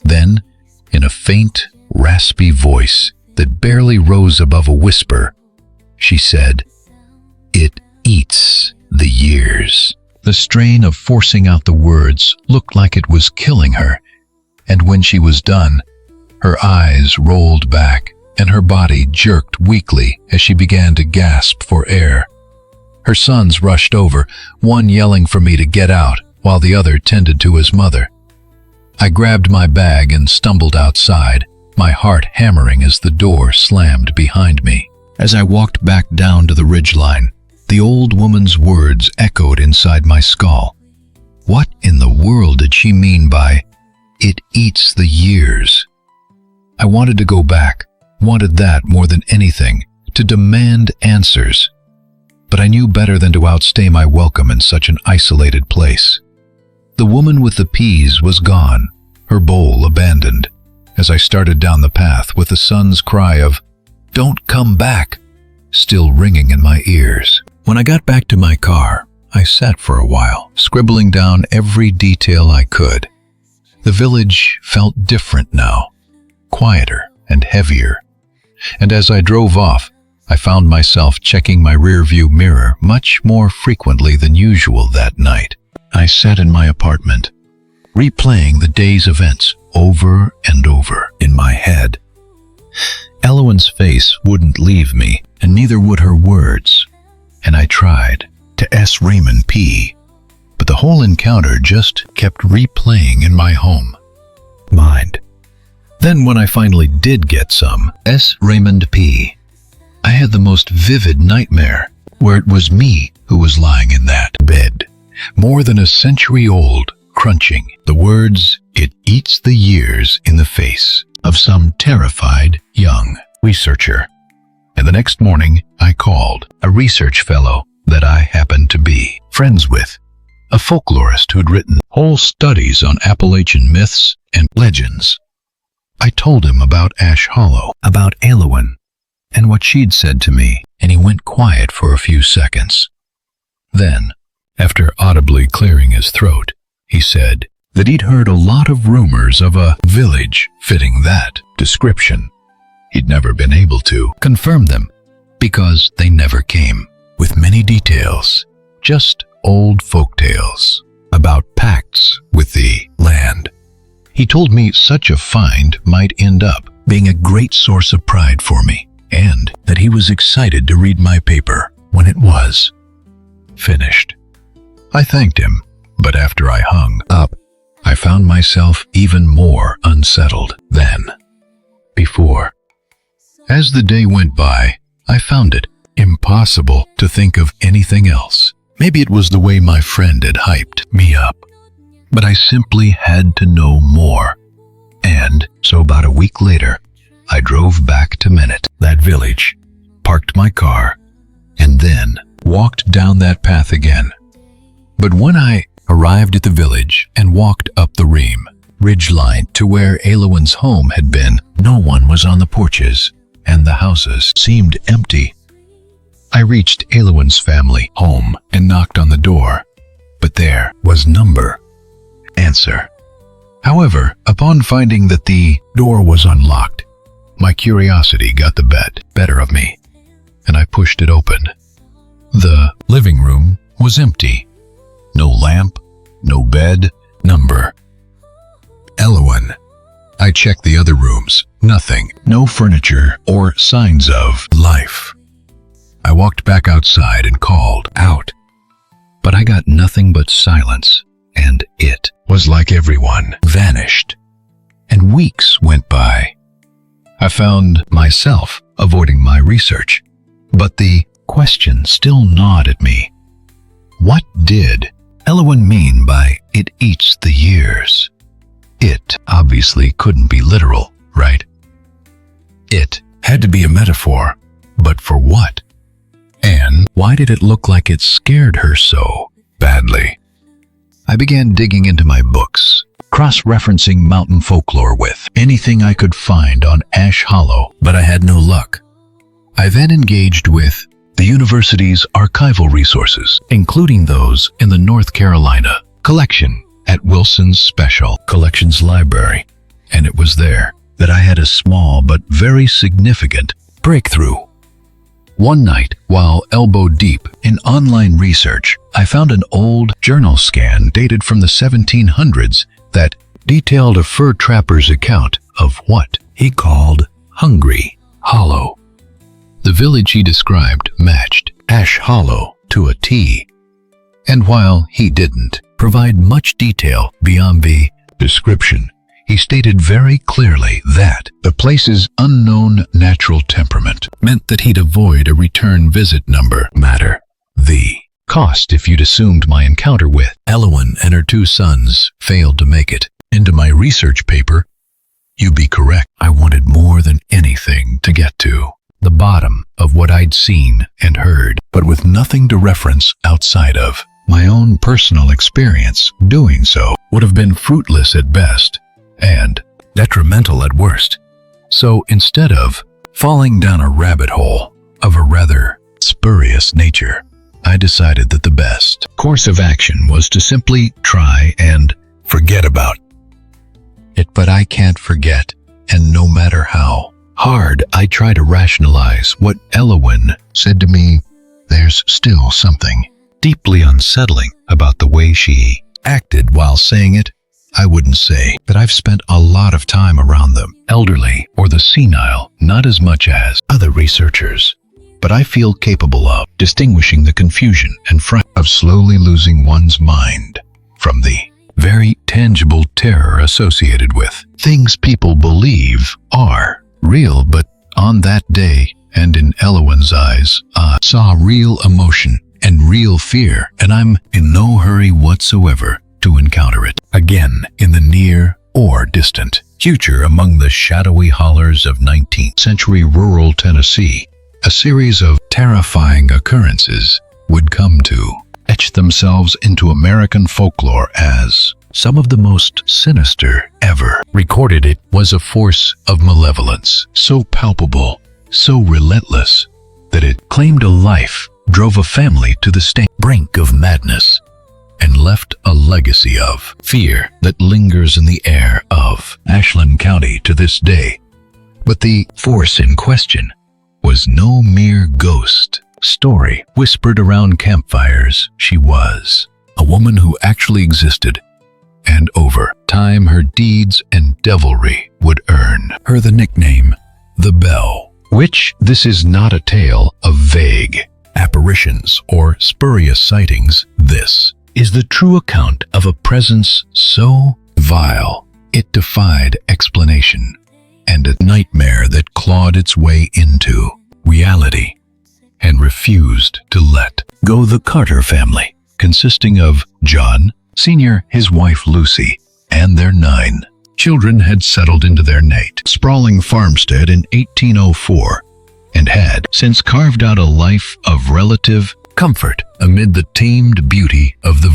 Then, in a faint, raspy voice that barely rose above a whisper, she said, "It eats the years." The strain of forcing out the words looked like it was killing her, and when she was done, her eyes rolled back and her body jerked weakly as she began to gasp for air. Her sons rushed over, one yelling for me to get out while the other tended to his mother. I grabbed my bag and stumbled outside, my heart hammering as the door slammed behind me. As I walked back down to the ridgeline, the old woman's words echoed inside my skull. What in the world did she mean by, "It eats the years"? I wanted to go back, wanted that more than anything, to demand answers. But I knew better than to outstay my welcome in such an isolated place. The woman with the peas was gone, her bowl abandoned, as I started down the path with the son's cry of, "Don't come back," still ringing in my ears. When I got back to my car, I sat for a while, scribbling down every detail I could. The village felt different now, quieter and heavier. And as I drove off, I found myself checking my rearview mirror much more frequently than usual that night. I sat in my apartment, replaying the day's events over and over in my head. Elowen's face wouldn't leave me, and neither would her words. And I tried to S. Raymond P., but the whole encounter just kept replaying in my home mind. Then when I finally did get some S. Raymond P., I had the most vivid nightmare, where it was me who was lying in that bed, more than a century old, crunching the words, "It eats the years," in the face of some terrified young researcher. And the next morning, I called a research fellow that I happened to be friends with, a folklorist who'd written whole studies on Appalachian myths and legends. I told him about Ash Hollow, about Elowen, and what she'd said to me, and he went quiet for a few seconds. Then, after audibly clearing his throat, he said that he'd heard a lot of rumors of a village fitting that description. He'd never been able to confirm them because they never came with many details, just old folk tales about pacts with the land. He told me such a find might end up being a great source of pride for me, and that he was excited to read my paper when it was finished. I thanked him, but after I hung up, I found myself even more unsettled than before. As the day went by, I found it impossible to think of anything else. Maybe it was the way my friend had hyped me up, but I simply had to know more. And so about a week later, I drove back to Minot, that village, parked my car, and then walked down that path again. But when I arrived at the village and walked up the ridgeline to where Elowen's home had been, no one was on the porches, and the houses seemed empty. I reached Elowen's family home and knocked on the door, but there was number answer. However, upon finding that the door was unlocked, my curiosity got the better of me, and I pushed it open. The living room was empty. No lamp, no bed, number Elowen. I checked the other rooms. Nothing, no furniture or signs of life. I walked back outside and called out, but I got nothing but silence, and it was like everyone vanished. And weeks went by. I found myself avoiding my research, but the question still gnawed at me. What did Elowen mean by "it eats the years"? It obviously couldn't be literal, right? It had to be a metaphor, but for what? And why did it look like it scared her so badly? I began digging into my books, cross-referencing mountain folklore with anything I could find on Ash Hollow, but I had no luck. I then engaged with the university's archival resources, including those in the North Carolina collection at Wilson's Special Collections Library, and it was there that I had a small but very significant breakthrough. One night, while elbow-deep in online research, I found an old journal scan dated from the 1700s that detailed a fur trapper's account of what he called Hungry Hollow. The village he described matched Ash Hollow to a T, and while he didn't provide much detail beyond the description, he stated very clearly that the place's unknown natural temperament meant that he'd avoid a return visit number matter. The cost if you'd assumed my encounter with Elowen and her two sons failed to make it into my research paper. You'd be correct. I wanted more than anything to get to the bottom of what I'd seen and heard, but with nothing to reference outside of my own personal experience. Doing so would have been fruitless at best and detrimental at worst. So instead of falling down a rabbit hole of a rather spurious nature, I decided that the best course of action was to simply try and forget about it. But I can't forget, and no matter how hard I try to rationalize what Elowen said to me, there's still something deeply unsettling about the way she acted while saying it. I wouldn't say that I've spent a lot of time around the elderly or the senile, not as much as other researchers, but I feel capable of distinguishing the confusion and fright of slowly losing one's mind from the very tangible terror associated with things people believe are real. But on that day, and in Elowen's eyes, I saw real emotion and real fear, and I'm in no hurry whatsoever to encounter it again in the near or distant future. Among the shadowy hollers of 19th century rural Tennessee, a series of terrifying occurrences would come to etch themselves into American folklore as some of the most sinister ever recorded. It was a force of malevolence so palpable, so relentless, that it claimed a life, drove a family to the brink of madness, and left a legacy of fear that lingers in the air of Ashland County to this day. But the force in question was no mere ghost story whispered around campfires. She was a woman who actually existed, and over time her deeds and devilry would earn her the nickname the Bell. Which this is not a tale of vague apparitions or spurious sightings. This is the true account of a presence so vile it defied explanation, and a nightmare that clawed its way into reality and refused to let go. The Carter family, consisting of John Sr., his wife Lucy, and their 9 children, had settled into their sprawling farmstead in 1804 and had since carved out a life of relative comfort amid the tamed beauty of the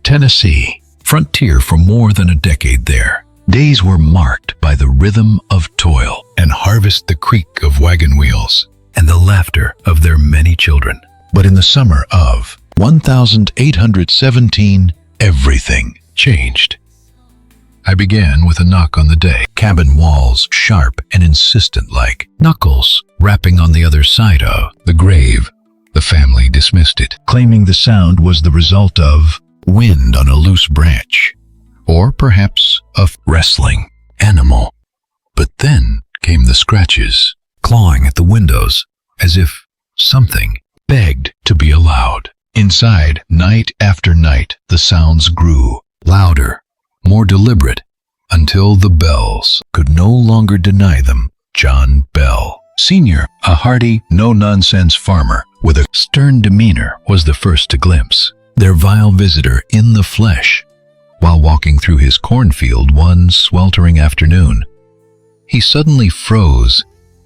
Tennessee frontier. For more than a decade their days were marked by the rhythm of toil and harvest, the creak of wagon wheels, and the laughter of their many children. But in the summer of 1817, everything changed. I began with a knock on the day, cabin walls sharp and insistent like knuckles rapping on the other side of the grave. The family dismissed it, claiming the sound was the result of wind on a loose branch, or perhaps a wrestling animal. But then came the scratches, clawing at the windows, as if something begged to be allowed. Inside, night after night, the sounds grew louder, more deliberate, until the Bells could no longer deny them. John Bell Sr., a hearty, no-nonsense farmer with a stern demeanor, was the first to glimpse their vile visitor in the flesh while walking through his cornfield one sweltering afternoon. He suddenly froze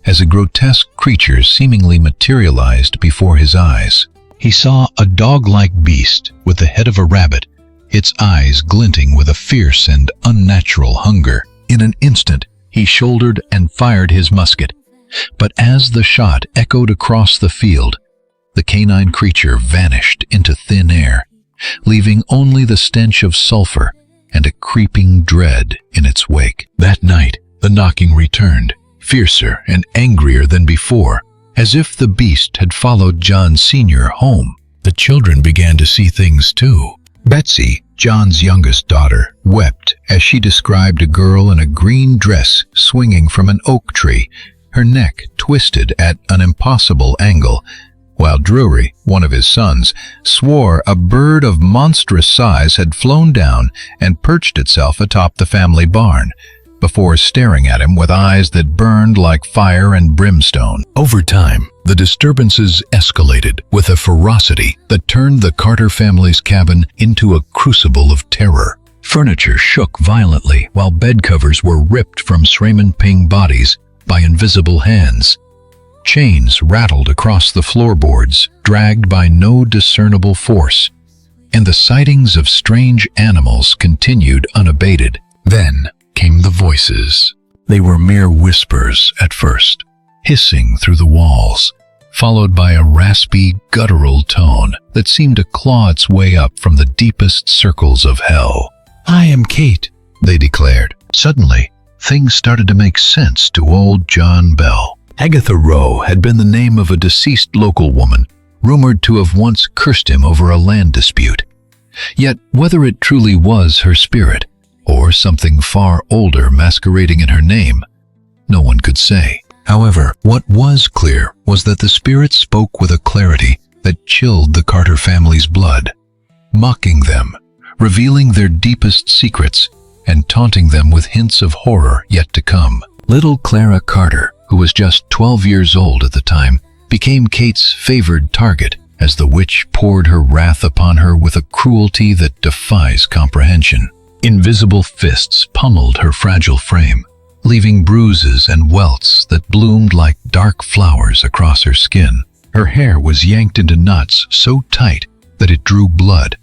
as a grotesque creature seemingly materialized before his eyes. He saw a dog-like beast with the head of a rabbit, its eyes glinting with a fierce and unnatural hunger. In an instant, he shouldered and fired his musket, but as the shot echoed across the field, the canine creature vanished into thin air, leaving only the stench of sulfur and a creeping dread in its wake. That night, the knocking returned, fiercer and angrier than before, as if the beast had followed John Sr. home. The children began to see things too. Betsy, John's youngest daughter, wept as she described a girl in a green dress swinging from an oak tree, her neck twisted at an impossible angle, while Drury, one of his sons, swore a bird of monstrous size had flown down and perched itself atop the family barn, before staring at him with eyes that burned like fire and brimstone. Over time, the disturbances escalated with a ferocity that turned the Carter family's cabin into a crucible of terror. Furniture shook violently while bed covers were ripped from Sraman Ping bodies by invisible hands. Chains rattled across the floorboards, dragged by no discernible force, and the sightings of strange animals continued unabated. Then came the voices. They were mere whispers at first, hissing through the walls, followed by a raspy, guttural tone that seemed to claw its way up from the deepest circles of hell. "I am Kate," they declared. Suddenly, things started to make sense to old John Bell. Agatha Rowe had been the name of a deceased local woman, rumored to have once cursed him over a land dispute. Yet whether it truly was her spirit, or something far older masquerading in her name, no one could say. However, what was clear was that the spirit spoke with a clarity that chilled the Carter family's blood, mocking them, revealing their deepest secrets, and taunting them with hints of horror yet to come. Little Clara Carter, who was just 12 years old at the time, became Kate's favored target as the witch poured her wrath upon her with a cruelty that defies comprehension. Invisible fists pummeled her fragile frame, leaving bruises and welts that bloomed like dark flowers across her skin. Her hair was yanked into knots so tight that it drew blood.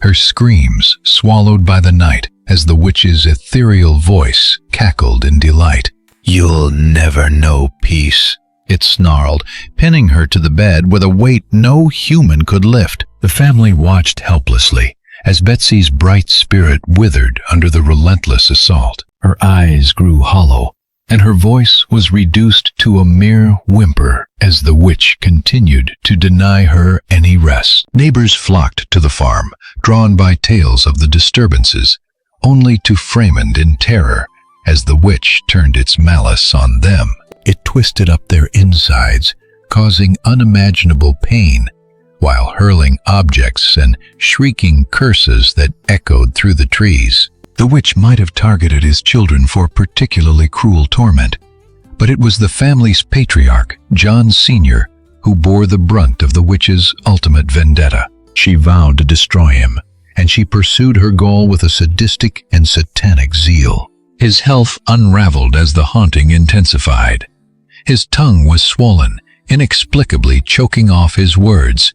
Her screams swallowed by the night as the witch's ethereal voice cackled in delight. "You'll never know peace," it snarled, pinning her to the bed with a weight no human could lift. The family watched helplessly as Betsy's bright spirit withered under the relentless assault. Her eyes grew hollow, and her voice was reduced to a mere whimper as the witch continued to deny her any rest. Neighbors flocked to the farm, drawn by tales of the disturbances, only to Freeman in terror as the witch turned its malice on them. It twisted up their insides, causing unimaginable pain, while hurling objects and shrieking curses that echoed through the trees. The witch might have targeted his children for particularly cruel torment, but it was the family's patriarch, John Sr., who bore the brunt of the witch's ultimate vendetta. She vowed to destroy him, and she pursued her goal with a sadistic and satanic zeal. His health unraveled as the haunting intensified. His tongue was swollen, inexplicably choking off his words.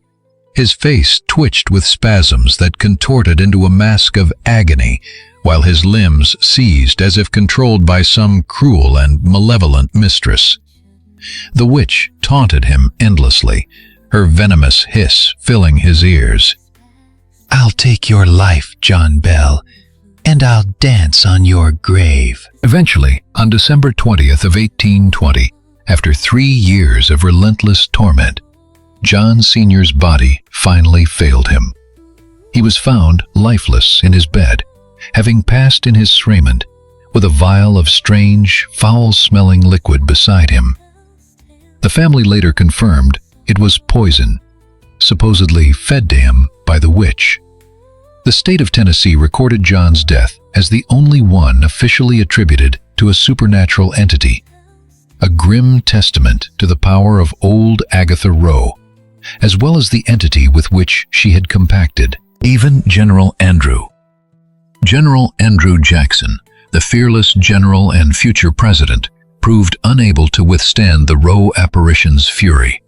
His face twitched with spasms that contorted into a mask of agony, while his limbs seized as if controlled by some cruel and malevolent mistress. The witch taunted him endlessly, her venomous hiss filling his ears. "I'll take your life, John Bell, and I'll dance on your grave." Eventually, on December 20th of 1820, after 3 years of relentless torment, John Sr.'s body finally failed him. He was found lifeless in his bed, having passed in his srament, with a vial of strange, foul-smelling liquid beside him. The family later confirmed it was poison, supposedly fed to him by the witch. The state of Tennessee recorded John's death as the only one officially attributed to a supernatural entity, a grim testament to the power of old Agatha Rowe, as well as the entity with which she had compacted. Even General Andrew Jackson, the fearless general and future president, proved unable to withstand the Roe apparition's fury.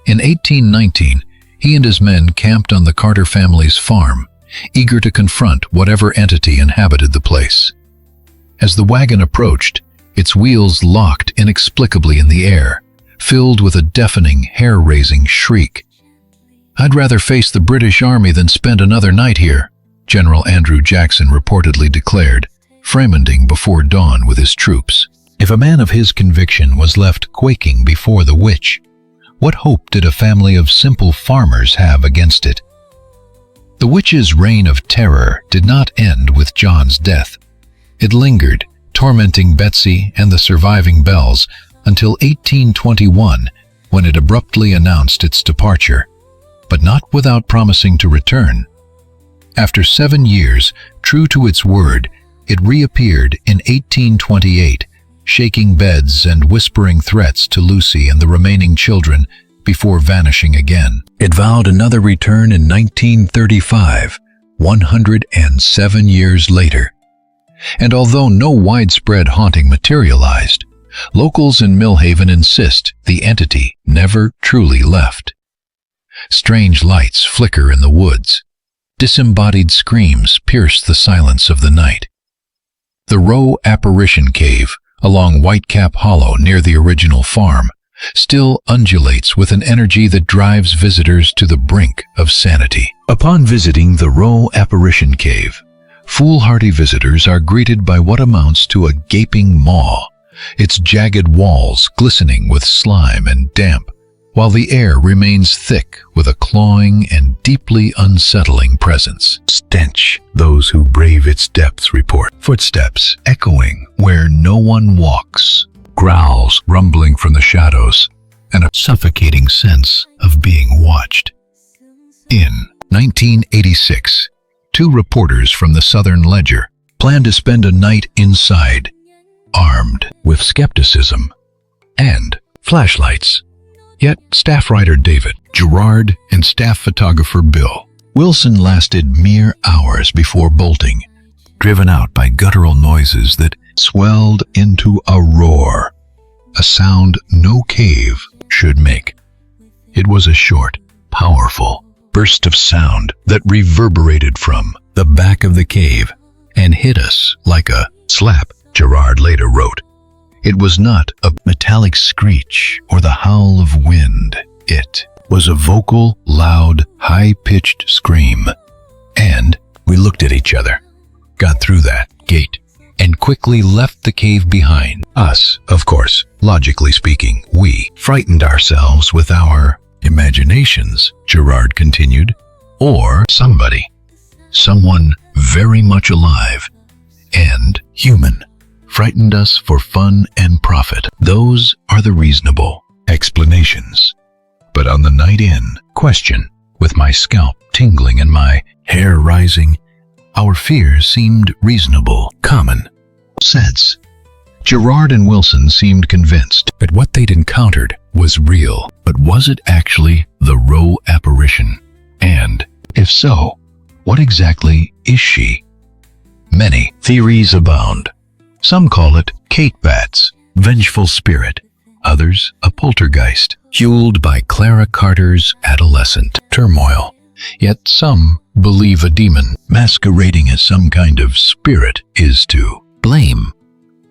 In 1819, he and his men camped on the Carter family's farm, eager to confront whatever entity inhabited the place. As the wagon approached, its wheels locked inexplicably in the air, filled with a deafening, hair-raising shriek. "I'd rather face the British Army than spend another night here," General Andrew Jackson reportedly declared, Fremonding before dawn with his troops. If a man of his conviction was left quaking before the witch, what hope did a family of simple farmers have against it? The witch's reign of terror did not end with John's death. It lingered, tormenting Betsy and the surviving Bells until 1821, when it abruptly announced its departure, but not without promising to return. After 7 years, true to its word, it reappeared in 1828, shaking beds and whispering threats to Lucy and the remaining children before vanishing again. It vowed another return in 1935, 107 years later. And although no widespread haunting materialized, locals in Millhaven insist the entity never truly left. Strange lights flicker in the woods. Disembodied screams pierce the silence of the night. The Roe Apparition Cave, along Whitecap Hollow near the original farm, still undulates with an energy that drives visitors to the brink of sanity. Upon visiting the Roe Apparition Cave, foolhardy visitors are greeted by what amounts to a gaping maw, its jagged walls glistening with slime and damp, while the air remains thick with a clawing and deeply unsettling presence. Stench, those who brave its depths report. Footsteps echoing where no one walks. Growls rumbling from the shadows, and a suffocating sense of being watched. In 1986, 2 reporters from the Southern Ledger planned to spend a night inside, armed with skepticism and flashlights. Yet staff writer David Gerard and staff photographer Bill Wilson lasted mere hours before bolting, driven out by guttural noises that swelled into a roar, a sound no cave should make. It was a short, powerful burst of sound that reverberated from the back of the cave and hit us like a slap, Gerard later wrote. It was not a metallic screech or the howl of wind. It was a vocal, loud, high-pitched scream. And we looked at each other, got through that gate, and quickly left the cave behind. Us, of course, logically speaking, we frightened ourselves with our imaginations, Gerard continued, or somebody, someone very much alive and human, frightened us for fun and profit. Those are the reasonable explanations. But on the night in question, with my scalp tingling and my hair rising, our fears seemed reasonable, common sense. Gerard and Wilson seemed convinced that what they'd encountered was real, but was it actually the Roe apparition? And, if so, what exactly is she? Many theories abound. Some call it Kate Bat's vengeful spirit, others a poltergeist, fueled by Clara Carter's adolescent turmoil. Yet some believe a demon masquerading as some kind of spirit is to blame.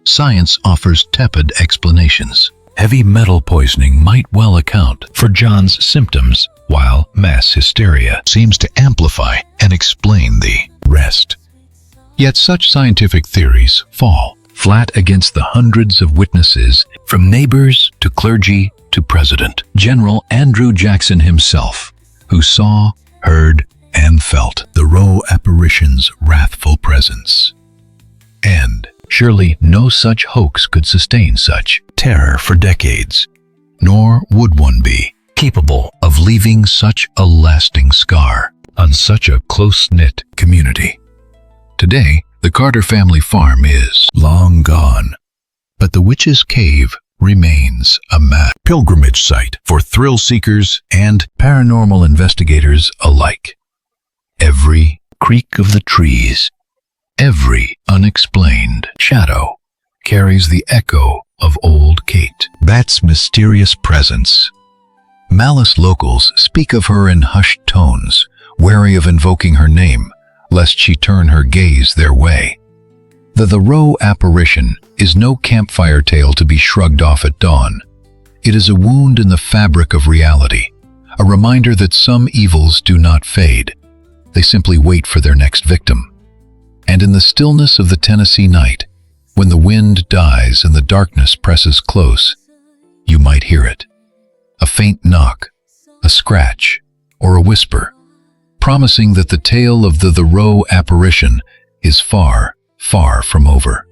Science offers tepid explanations. Heavy metal poisoning might well account for John's symptoms, while mass hysteria seems to amplify and explain the rest. Yet such scientific theories fall flat against the hundreds of witnesses, from neighbors to clergy to President General Andrew Jackson himself, who saw, heard, and felt the Roe apparition's wrathful presence. And surely no such hoax could sustain such terror for decades, nor would one be capable of leaving such a lasting scar on such a close-knit community. Today, the Carter family farm is long gone, but the Witch's Cave remains a mad pilgrimage site for thrill seekers and paranormal investigators alike. Every creak of the trees, every unexplained shadow carries the echo of old Kate, Bat's mysterious presence. Malice locals speak of her in hushed tones, wary of invoking her name, lest she turn her gaze their way. The Thoreau apparition is no campfire tale to be shrugged off at dawn. It is a wound in the fabric of reality, a reminder that some evils do not fade. They simply wait for their next victim. And in the stillness of the Tennessee night, when the wind dies and the darkness presses close, you might hear it. A faint knock, a scratch, or a whisper, promising that the tale of the Thoreau apparition is far, far from over.